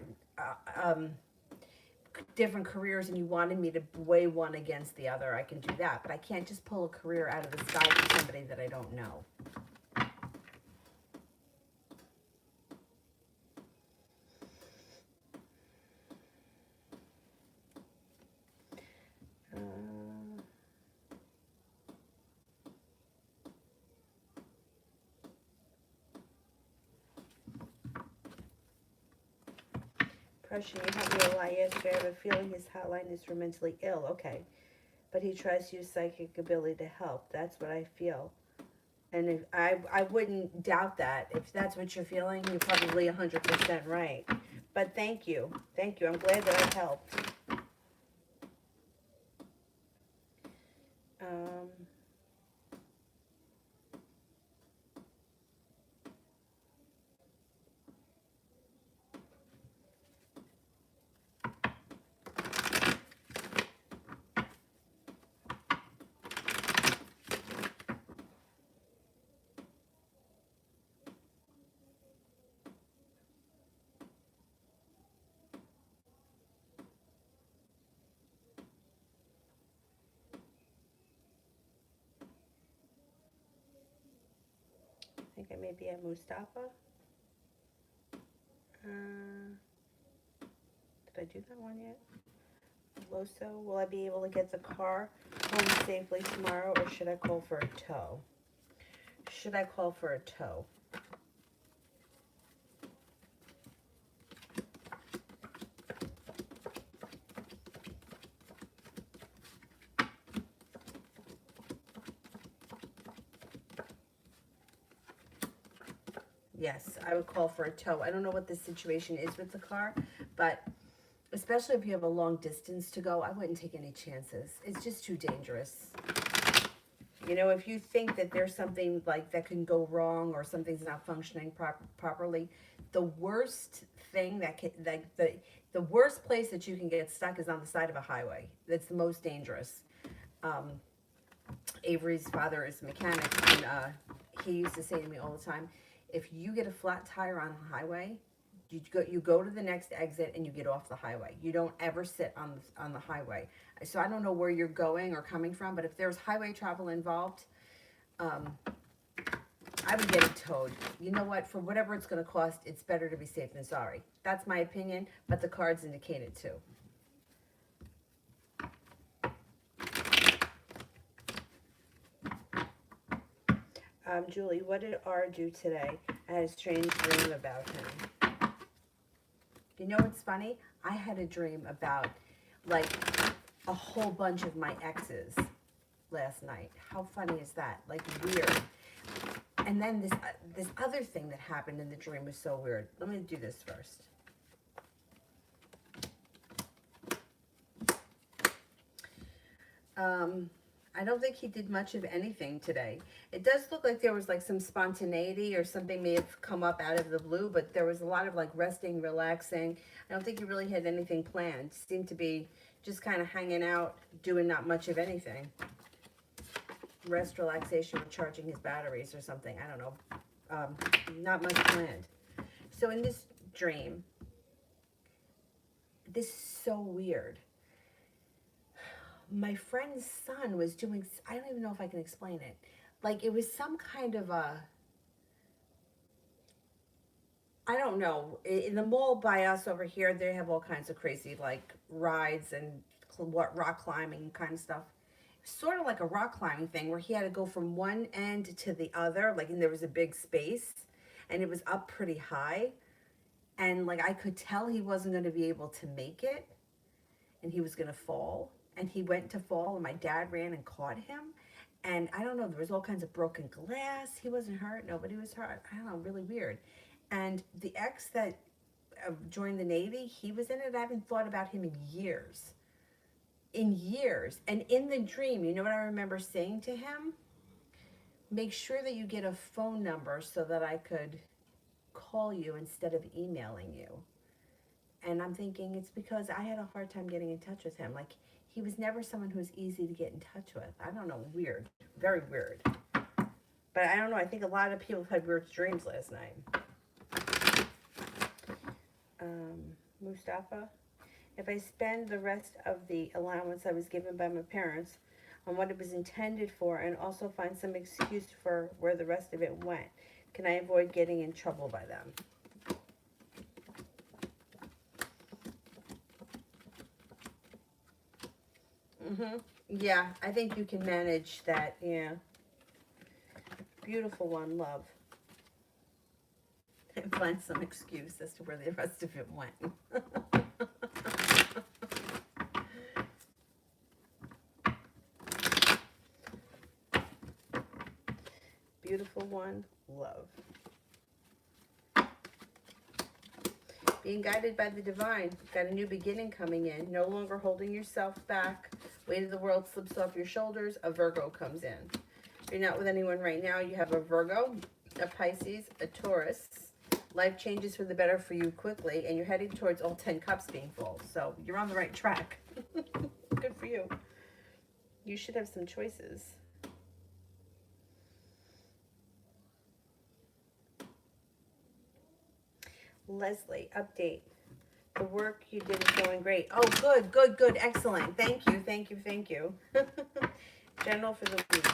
careers and you wanted me to weigh one against the other, I can do that. But I can't just pull a career out of the sky for somebody that I don't know. Crushing, you had me a lie yesterday. I have a feeling his hotline is for mentally ill. Okay. But he tries to use psychic ability to help. That's what I feel. And if I wouldn't doubt that. If that's what you're feeling, you're probably 100% right. But thank you. Thank you. I'm glad that I helped. I think I may be at Mustafa. Did I do that one yet? Loso, will I be able to get the car home safely tomorrow, or should I call for a tow? Should I call for a tow? Yes, I would call for a tow. I don't know what the situation is with the car, but especially if you have a long distance to go, I wouldn't take any chances. It's just too dangerous. You know, if you think that there's something like that can go wrong or something's not functioning properly, the worst thing that can, like the worst place that you can get stuck is on the side of a highway. That's the most dangerous. Avery's father is a mechanic, and he used to say to me all the time, if you get a flat tire on the highway, you go to the next exit and you get off the highway. You don't ever sit on the highway. So I don't know where you're going or coming from, but if there's highway travel involved, I would get it towed. You know what? For whatever it's going to cost, it's better to be safe than sorry. That's my opinion, but the cards indicate it too. Julie, what did R do today? I had a strange dream about him. You know what's funny? I had a dream about, like, a whole bunch of my exes last night. How funny is that? Like, weird. And then this other thing that happened in the dream was so weird. Let me do this first. I don't think he did much of anything today. It does look like there was like some spontaneity or something may have come up out of the blue, but there was a lot of like resting, relaxing. I don't think he really had anything planned. Seemed to be just kind of hanging out, doing not much of anything. rest, relaxation, or charging his batteries or something. I don't know. Not much planned. So in this dream, this is so weird. My friend's son was doing, I don't even know if I can explain it. Like it was some kind of a, I don't know. In the mall by us over here, they have all kinds of crazy like rides and what rock climbing kind of stuff. Sort of like a rock climbing thing where he had to go from one end to the other, like, and there was a big space, and it was up pretty high, and like I could tell he wasn't going to be able to make it, and he was going to fall, and he went to fall, and my dad ran and caught him, and I don't know, there was all kinds of broken glass. He wasn't hurt. Nobody was hurt. I don't know, really weird. And the ex that joined the Navy, he was in it. I haven't thought about him in years. In years. And in the dream, you know what I remember saying to him? Make sure that you get a phone number so that I could call you instead of emailing you. And I'm thinking it's because I had a hard time getting in touch with him. Like, he was never someone who was easy to get in touch with. I don't know, weird. Very weird. But I don't know, I think a lot of people had weird dreams last night. Mustafa, if I spend the rest of the allowance I was given by my parents on what it was intended for and also find some excuse for where the rest of it went, can I avoid getting in trouble by them? Yeah, I think you can manage that. Yeah. Beautiful one, love. And find some excuse as to where the rest of it went. Beautiful one, love. Being guided by the divine. Got a new beginning coming in. No longer holding yourself back. Weight of the world slips off your shoulders. A Virgo comes in. If you're not with anyone right now, you have a Virgo, a Pisces, a Taurus. Life changes for the better for you quickly, and you're heading towards all 10 cups being full. So you're on the right track. Good for you. You should have some choices. Leslie, update. The work you did is going great. Oh, good, good, good. Excellent. Thank you, thank you, thank you. General for the week.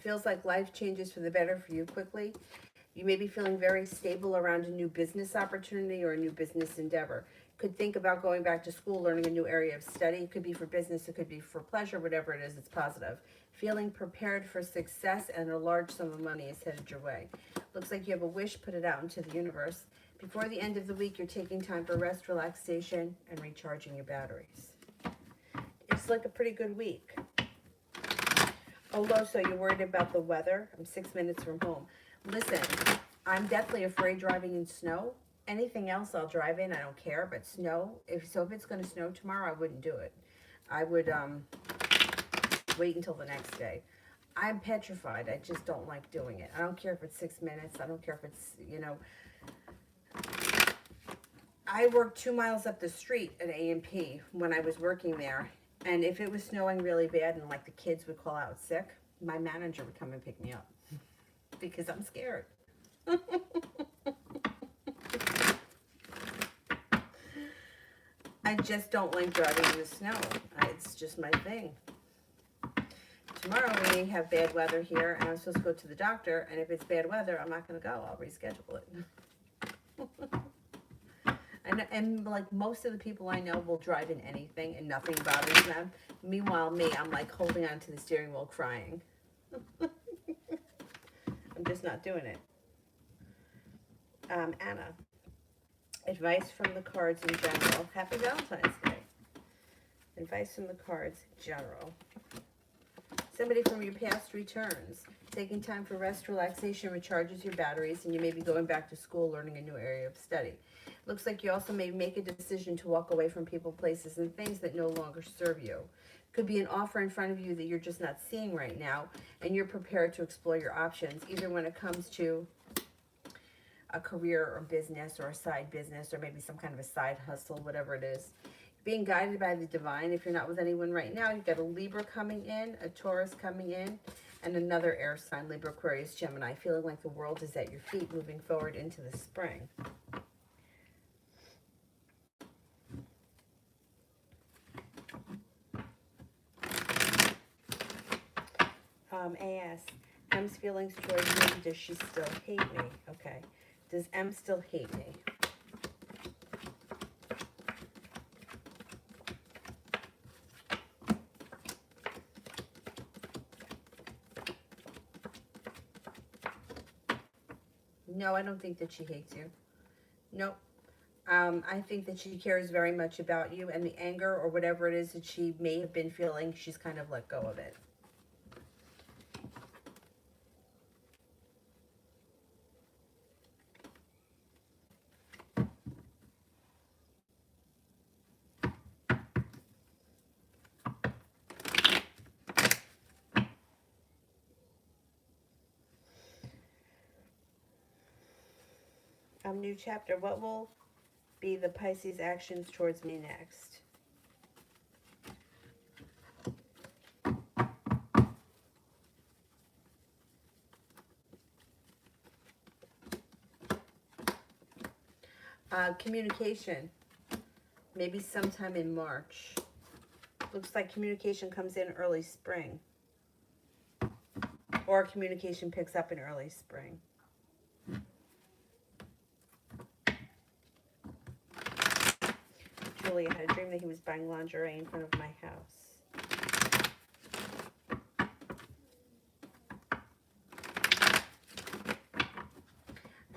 Feels like life changes for the better for you quickly. You may be feeling very stable around a new business opportunity or a new business endeavor. Could think about going back to school, learning a new area of study. It could be for business, it could be for pleasure, whatever it is, it's positive. Feeling prepared for success, and a large sum of money is headed your way. Looks like you have a wish, put it out into the universe. Before the end of the week, you're taking time for rest, relaxation, and recharging your batteries. It's like a pretty good week. Although, so you're worried about the weather? I'm 6 minutes from home. Listen, I'm deathly afraid driving in snow. Anything else I'll drive in, I don't care. But snow, if it's going to snow tomorrow, I wouldn't do it. I would wait until the next day. I'm petrified. I just don't like doing it. I don't care if it's 6 minutes. I don't care if it's, you know. I worked 2 miles up the street at A&P when I was working there. And if it was snowing really bad and like the kids would call out sick, my manager would come and pick me up because I'm scared. I just don't like driving in the snow. It's just my thing. Tomorrow we have bad weather here and I'm supposed to go to the doctor, and if it's bad weather, I'm not going to go. I'll reschedule it. And like most of the people I know will drive in anything and nothing bothers them. Meanwhile, me, I'm like holding on to the steering wheel crying. I'm just not doing it. Anna, advice from the cards in general. Happy Valentine's Day. Advice from the cards, general. Somebody from your past returns. Taking time for rest, relaxation recharges your batteries, and you may be going back to school, learning a new area of study. Looks like you also may make a decision to walk away from people, places, and things that no longer serve you. Could be an offer in front of you that you're just not seeing right now, and you're prepared to explore your options, either when it comes to a career or business or a side business or maybe some kind of a side hustle, whatever it is. Being guided by the divine. If you're not with anyone right now, you've got a Libra coming in, a Taurus coming in, and another air sign, Libra, Aquarius, Gemini, feeling like the world is at your feet moving forward into the spring. AS, M's feelings towards me, does she still hate me? Okay. Does M still hate me? No, I don't think that she hates you. Nope. I think that she cares very much about you, and the anger or whatever it is that she may have been feeling, she's kind of let go of it. New chapter. What will be the Pisces actions towards me next? Communication. Maybe sometime in March. Looks like communication comes in early spring. Or communication picks up in early spring. Julia had a dream that he was buying lingerie in front of my house.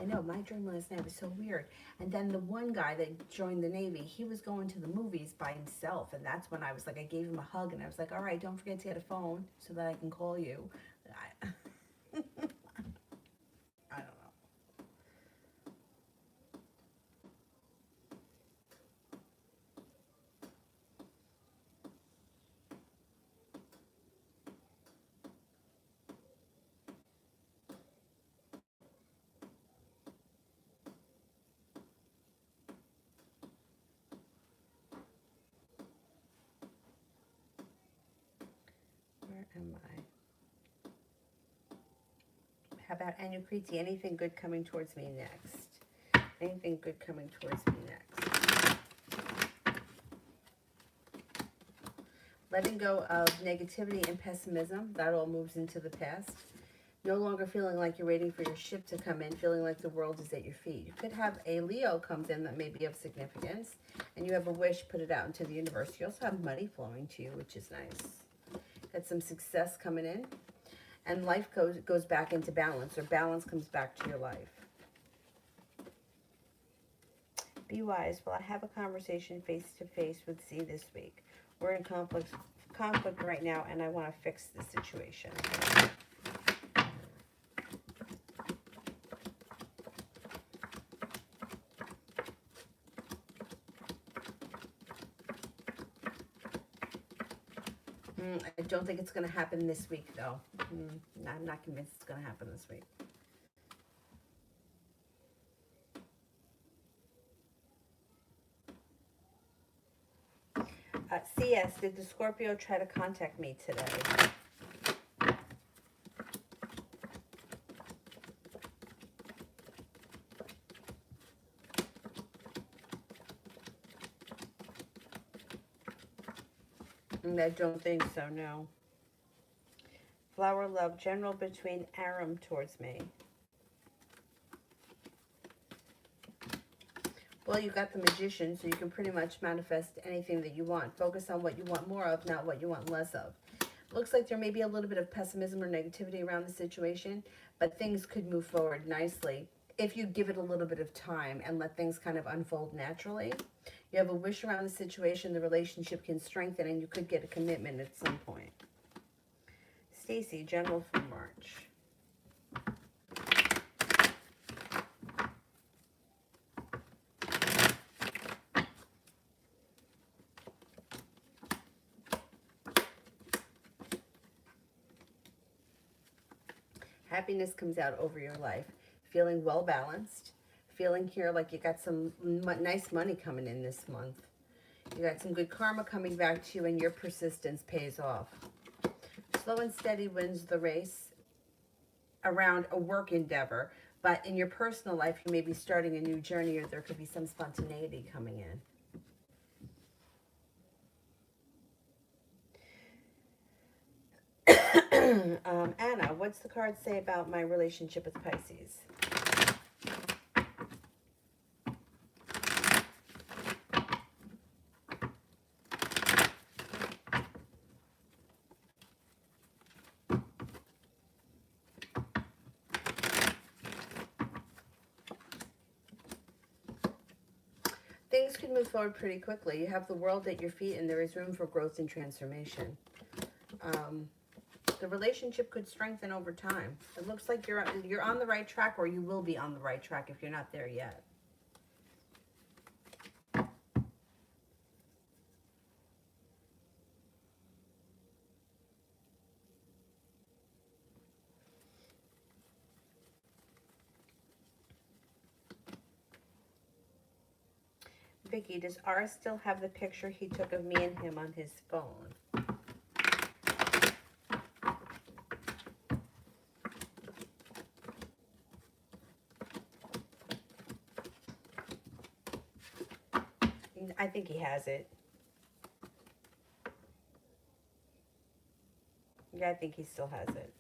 I know, my dream last night was so weird. And then the one guy that joined the Navy, he was going to the movies by himself. And that's when I was like, I gave him a hug and I was like, all right, don't forget to get a phone so that I can call you. I don't know. Where am I? How about Anukriti? Anything good coming towards me next? Anything good coming towards me next? Letting go of negativity and pessimism. That all moves into the past. No longer feeling like you're waiting for your ship to come in, feeling like the world is at your feet. You could have a Leo comes in that may be of significance, and you have a wish, put it out into the universe. You also have money flowing to you, which is nice. Got some success coming in. And life goes back into balance, or balance comes back to your life. Be wise. Will I have a conversation face-to-face with Z this week? We're in conflict right now, and I want to fix the situation. I don't think it's going to happen this week, though. I'm not convinced it's going to happen this week. CS, did the Scorpio try to contact me today? I don't think so, no. Flower love, general between Aram towards me. Well, you got the Magician, so you can pretty much manifest anything that you want. Focus on what you want more of, not what you want less of. Looks like there may be a little bit of pessimism or negativity around the situation, but things could move forward nicely if you give it a little bit of time and let things kind of unfold naturally. You have a wish around the situation, the relationship can strengthen, and you could get a commitment at some point. Stacy, general for March. Happiness comes out over your life. Feeling well balanced. Feeling here like you got some nice money coming in this month. You got some good karma coming back to you, and your persistence pays off. Slow and steady wins the race around a work endeavor. But in your personal life, you may be starting a new journey, or there could be some spontaneity coming in. Anna, what's the card say about my relationship with Pisces? Things can move forward pretty quickly. You have the world at your feet, and there is room for growth and transformation. The relationship could strengthen over time. It looks like you're on the right track, or you will be on the right track if you're not there yet. Vicky, does R still have the picture he took of me and him on his phone? I think he has it. Yeah, I think he still has it.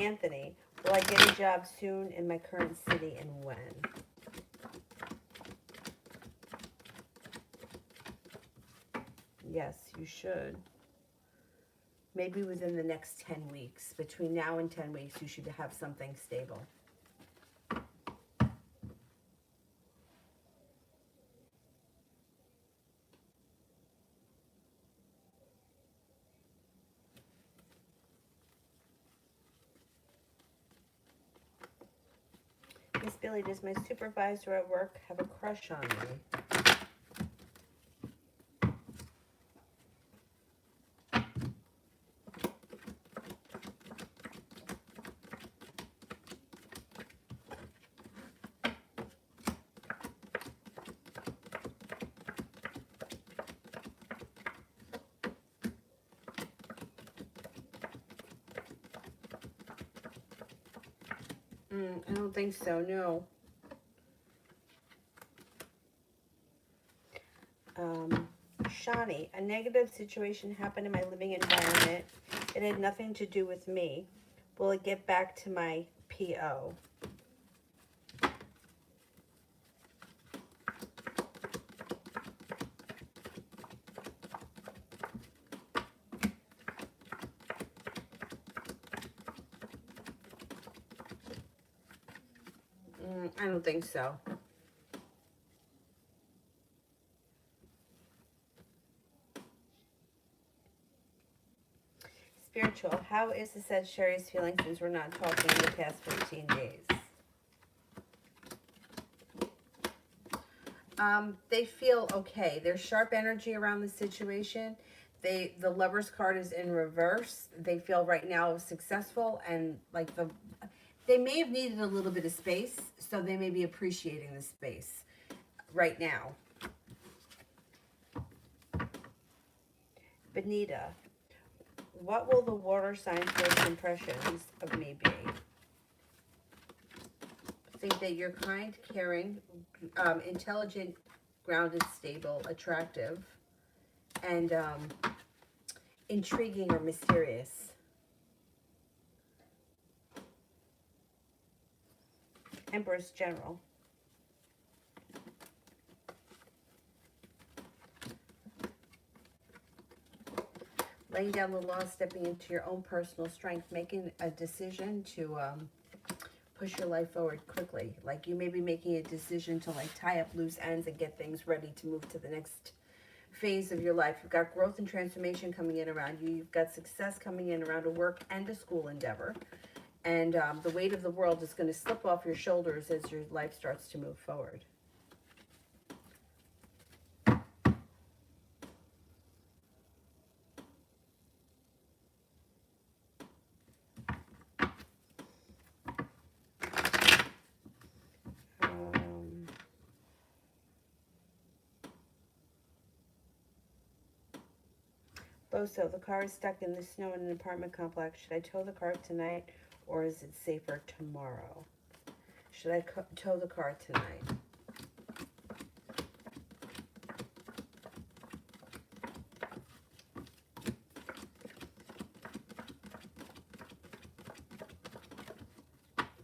Anthony, will I get a job soon in my current city, and when? Yes, you should. Maybe within the next 10 weeks. Between now and 10 weeks, you should have something stable. Miss Billy, does my supervisor at work have a crush on me? I don't think so, no. Shani, a negative situation happened in my living environment. It had nothing to do with me. Will it get back to my PO? I don't think so. Spiritual, how is the Sagittarius feeling since we're not talking in the past 15 days? They feel okay. There's sharp energy around the situation. The Lover's card is in reverse. They feel right now successful, and like they may have needed a little bit of space, so they may be appreciating the space right now. Benita, what will the water sign's first impressions of me be? Think that you're kind, caring, intelligent, grounded, stable, attractive, and intriguing or mysterious. Empress General. Laying down the law, stepping into your own personal strength, making a decision to push your life forward quickly. Like you may be making a decision to like tie up loose ends and get things ready to move to the next phase of your life. You've got growth and transformation coming in around you. You've got success coming in around a work and a school endeavor. And the weight of the world is going to slip off your shoulders as your life starts to move forward. Boso, the car is stuck in the snow in an apartment complex. Should I tow the car tonight or is it safer tomorrow? Should I tow the car tonight?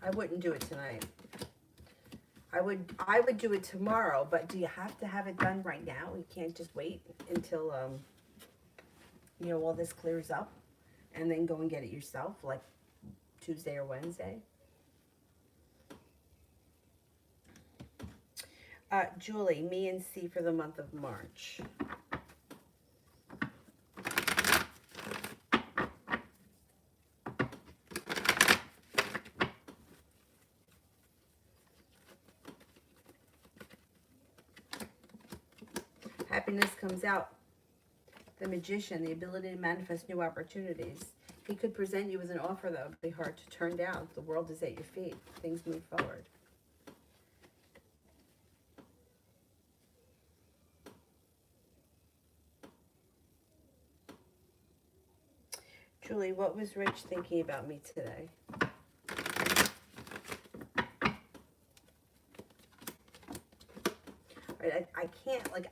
I wouldn't do it tonight. I would do it tomorrow, but do you have to have it done right now? You can't just wait until you know, all this clears up and then go and get it yourself, like Tuesday or Wednesday. Julie, me and C for the month of March. Happiness comes out. The Magician, the ability to manifest new opportunities. He could present you with an offer that would be hard to turn down. The world is at your feet. Things move forward. Julie, what was Rich thinking about me today?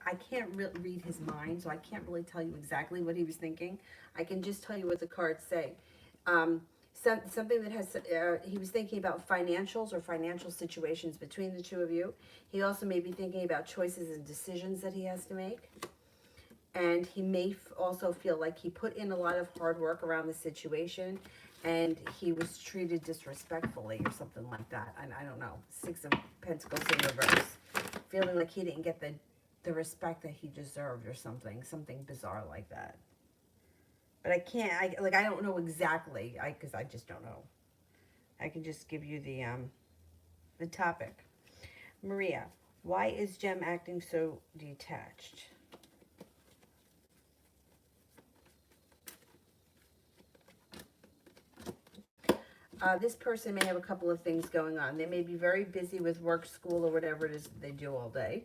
I can't really read his mind, so I can't really tell you exactly what he was thinking. I can just tell you what the cards say. Something that has, he was thinking about financials or financial situations between the two of you. He also may be thinking about choices and decisions that he has to make. And he may also feel like he put in a lot of hard work around the situation and he was treated disrespectfully or something like that. I don't know. 6 of Pentacles in reverse. Feeling like he didn't get the respect that he deserved or something bizarre like that. But I don't know exactly, because I just don't know. I can just give you the topic. Maria, why is Jem acting so detached? This person may have a couple of things going on. They may be very busy with work, school, or whatever it is that they do all day.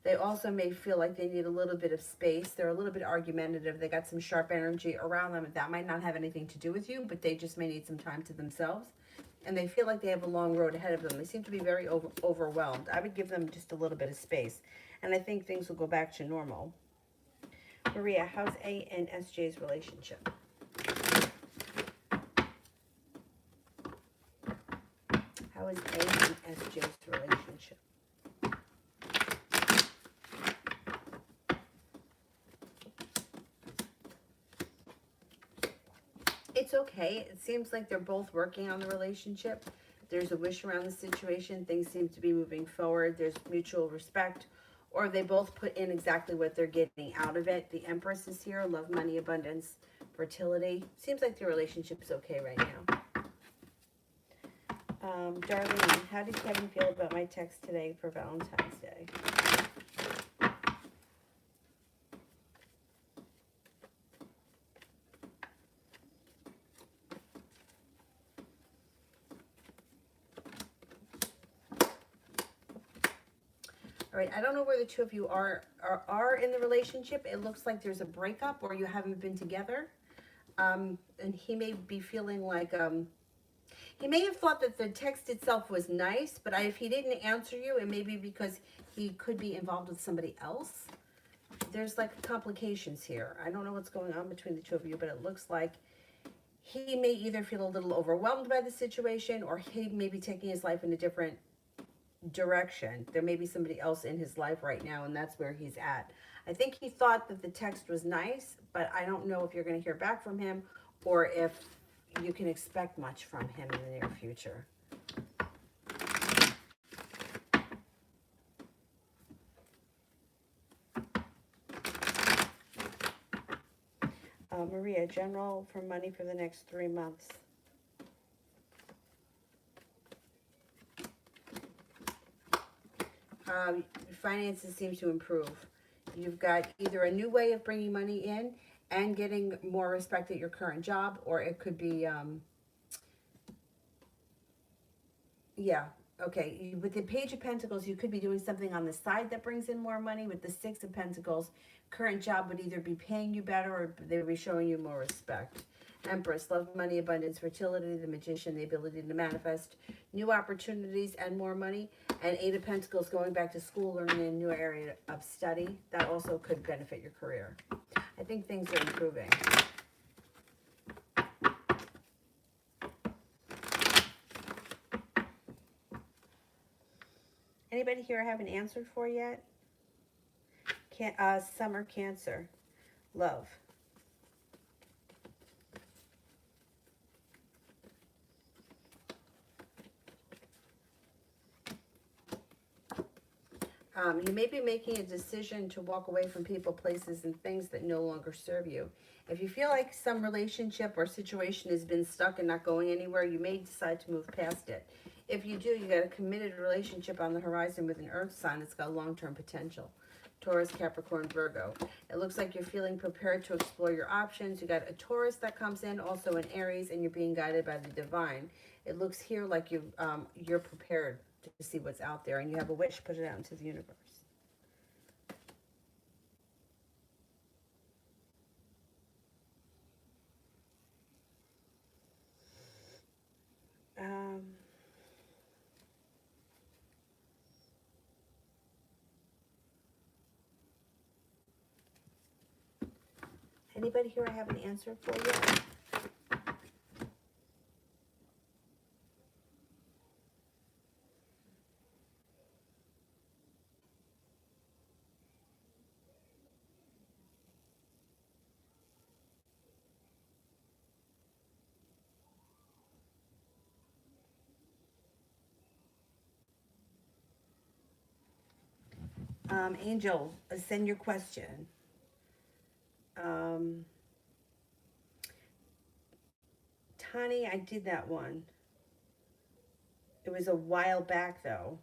They also may feel like they need a little bit of space. They're a little bit argumentative. They got some sharp energy around them. That might not have anything to do with you, but they just may need some time to themselves. And they feel like they have a long road ahead of them. They seem to be very overwhelmed. I would give them just a little bit of space. And I think things will go back to normal. Maria, how's A and SJ's relationship? How is A and SJ's relationship? It's okay. It seems like they're both working on the relationship. There's a wish around the situation. Things seem to be moving forward. There's mutual respect. Or they both put in exactly what they're getting out of it. The Empress is here. Love, money, abundance, fertility. Seems like the relationship is okay right now. Darlene, how did Kevin feel about my text today for Valentine's Day? All right, I don't know where the two of you are in the relationship. It looks like there's a breakup or you haven't been together. And he may be feeling like, he may have thought that the text itself was nice, but if he didn't answer you, it may be because he could be involved with somebody else. There's like complications here. I don't know what's going on between the two of you, but it looks like he may either feel a little overwhelmed by the situation or he may be taking his life in a different direction. There may be somebody else in his life right now, and that's where he's at. I think he thought that the text was nice, but I don't know if you're going to hear back from him or if you can expect much from him in the near future. Maria, general for money for the next 3 months. Finances seem to improve. You've got either a new way of bringing money in and getting more respect at your current job, or it could be, Okay, with the Page of Pentacles, you could be doing something on the side that brings in more money. With the Six of Pentacles, current job would either be paying you better or they would be showing you more respect. Empress, love, money, abundance, fertility, the Magician, the ability to manifest new opportunities and more money. And Eight of Pentacles, going back to school, learning in a new area of study. That also could benefit your career. I think things are improving. Anybody here I haven't answered for yet? Summer Cancer. Love. You may be making a decision to walk away from people, places, and things that no longer serve you. If you feel like some relationship or situation has been stuck and not going anywhere, you may decide to move past it. If you do, you got a committed relationship on the horizon with an earth sign that's got long-term potential. Taurus, Capricorn, Virgo. It looks like you're feeling prepared to explore your options. You got a Taurus that comes in, also an Aries, and you're being guided by the divine. It looks here like you're prepared to see what's out there, and you have a wish, put it out into the universe. Anybody here I haven't answered for yet? Angel, send your question. Tani, I did that one. It was a while back, though.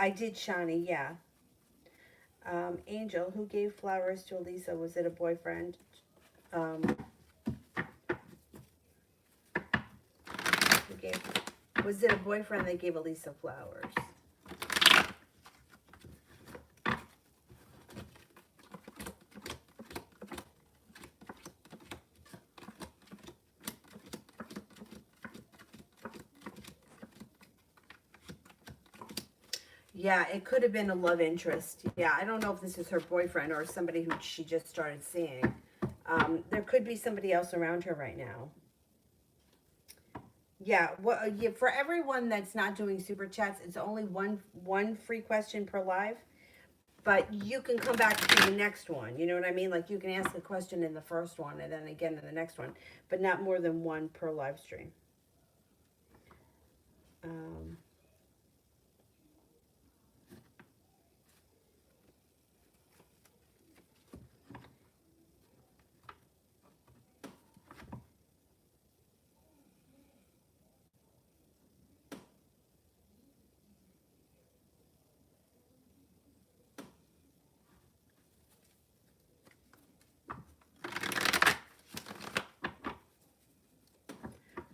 I did Shani, yeah. Angel, who gave flowers to Elisa? Was it a boyfriend? Who gave? Was it a boyfriend that gave Elisa flowers? Yeah, it could have been a love interest. Yeah, I don't know if this is her boyfriend or somebody who she just started seeing. There could be somebody else around her right now. Yeah, well, yeah, for everyone that's not doing super chats, it's only one free question per live. But you can come back to the next one. You know what I mean? Like you can ask a question in the first one and then again in the next one, but not more than one per live stream.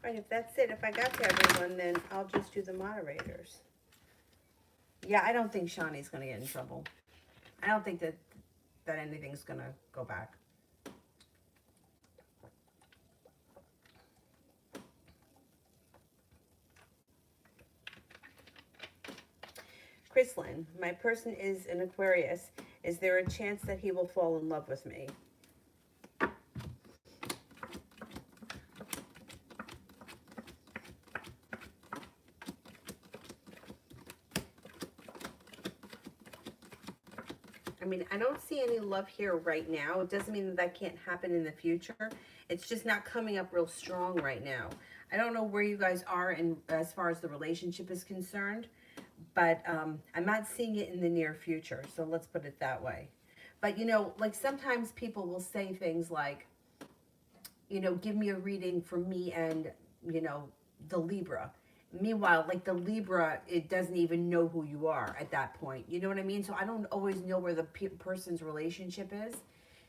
All right, if that's it, if I got to everyone, then I'll just do the moderators. Yeah, I don't think Shawnee's going to get in trouble. I don't think that anything's going to go back. Chrislyn, my person is an Aquarius. Is there a chance that he will fall in love with me? I mean, I don't see any love here right now. It doesn't mean that that can't happen in the future. It's just not coming up real strong right now. I don't know where you guys are in as far as the relationship is concerned, but I'm not seeing it in the near future. So let's put it that way. But, you know, like sometimes people will say things like, you know, give me a reading for me and, you know, the Libra. Meanwhile, like the Libra, it doesn't even know who you are at that point. You know what I mean? So I don't always know where the person's relationship is.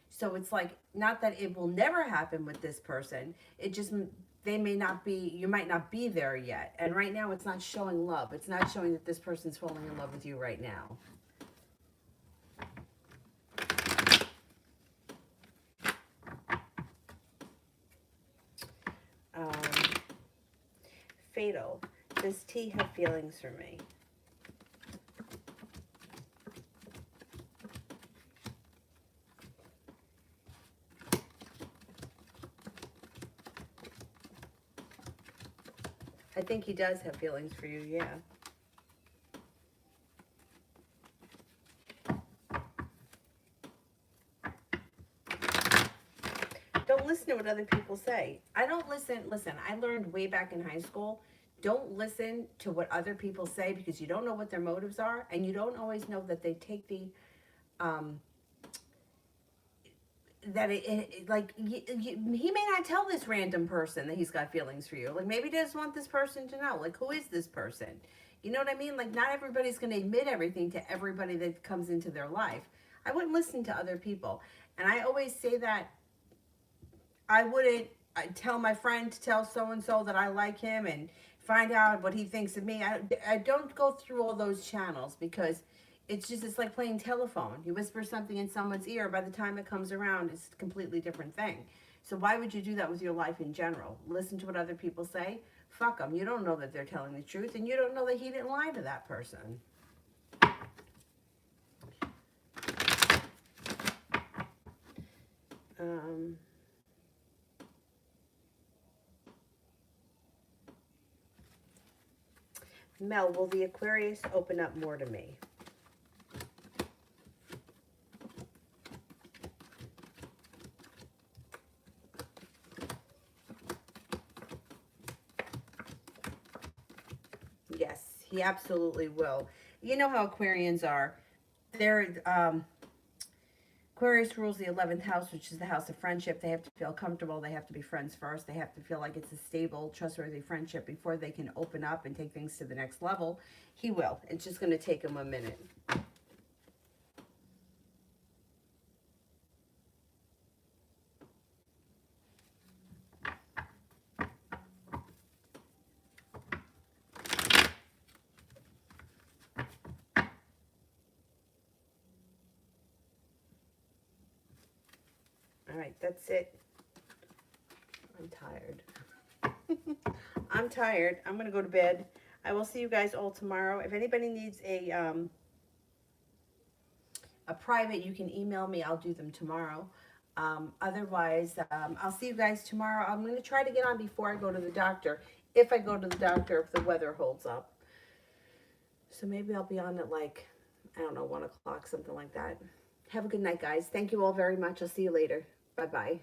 So it's like, not that it will never happen with this person. It just, they may not be, you might not be there yet. And right now, it's not showing love. It's not showing that this person's falling in love with you right now. Fatal. Does T have feelings for me? I think he does have feelings for you, yeah. Don't listen to what other people say. I don't listen. Listen, I learned way back in high school, don't listen to what other people say, because you don't know what their motives are, and you don't always know that they take the, um, that like, he may not tell this random person that he's got feelings for you. Like, maybe he doesn't want this person to know. Like, who is this person? You know what I mean? Like, not everybody's going to admit everything to everybody that comes into their life. I wouldn't listen to other people. And I always say that I wouldn't tell my friend to tell so-and-so that I like him and find out what he thinks of me. I don't go through all those channels, because it's like playing telephone. You whisper something in someone's ear, by the time it comes around, it's a completely different thing. So why would you do that with your life in general? Listen to what other people say? Fuck them. You don't know that they're telling the truth, and you don't know that he didn't lie to that person. Mel, will the Aquarius open up more to me? Yes, he absolutely will. You know how Aquarians are. They're, Aquarius rules the 11th house, which is the house of friendship. They have to feel comfortable. They have to be friends first. They have to feel like it's a stable, trustworthy friendship before they can open up and take things to the next level. He will. It's just going to take him a minute. All right, that's it. I'm tired. I'm tired. I'm going to go to bed. I will see you guys all tomorrow. If anybody needs a private, you can email me. I'll do them tomorrow. Otherwise, I'll see you guys tomorrow. I'm going to try to get on before I go to the doctor. If I go to the doctor, if the weather holds up. So maybe I'll be on at like, I don't know, 1 o'clock, something like that. Have a good night, guys. Thank you all very much. I'll see you later. Bye-bye.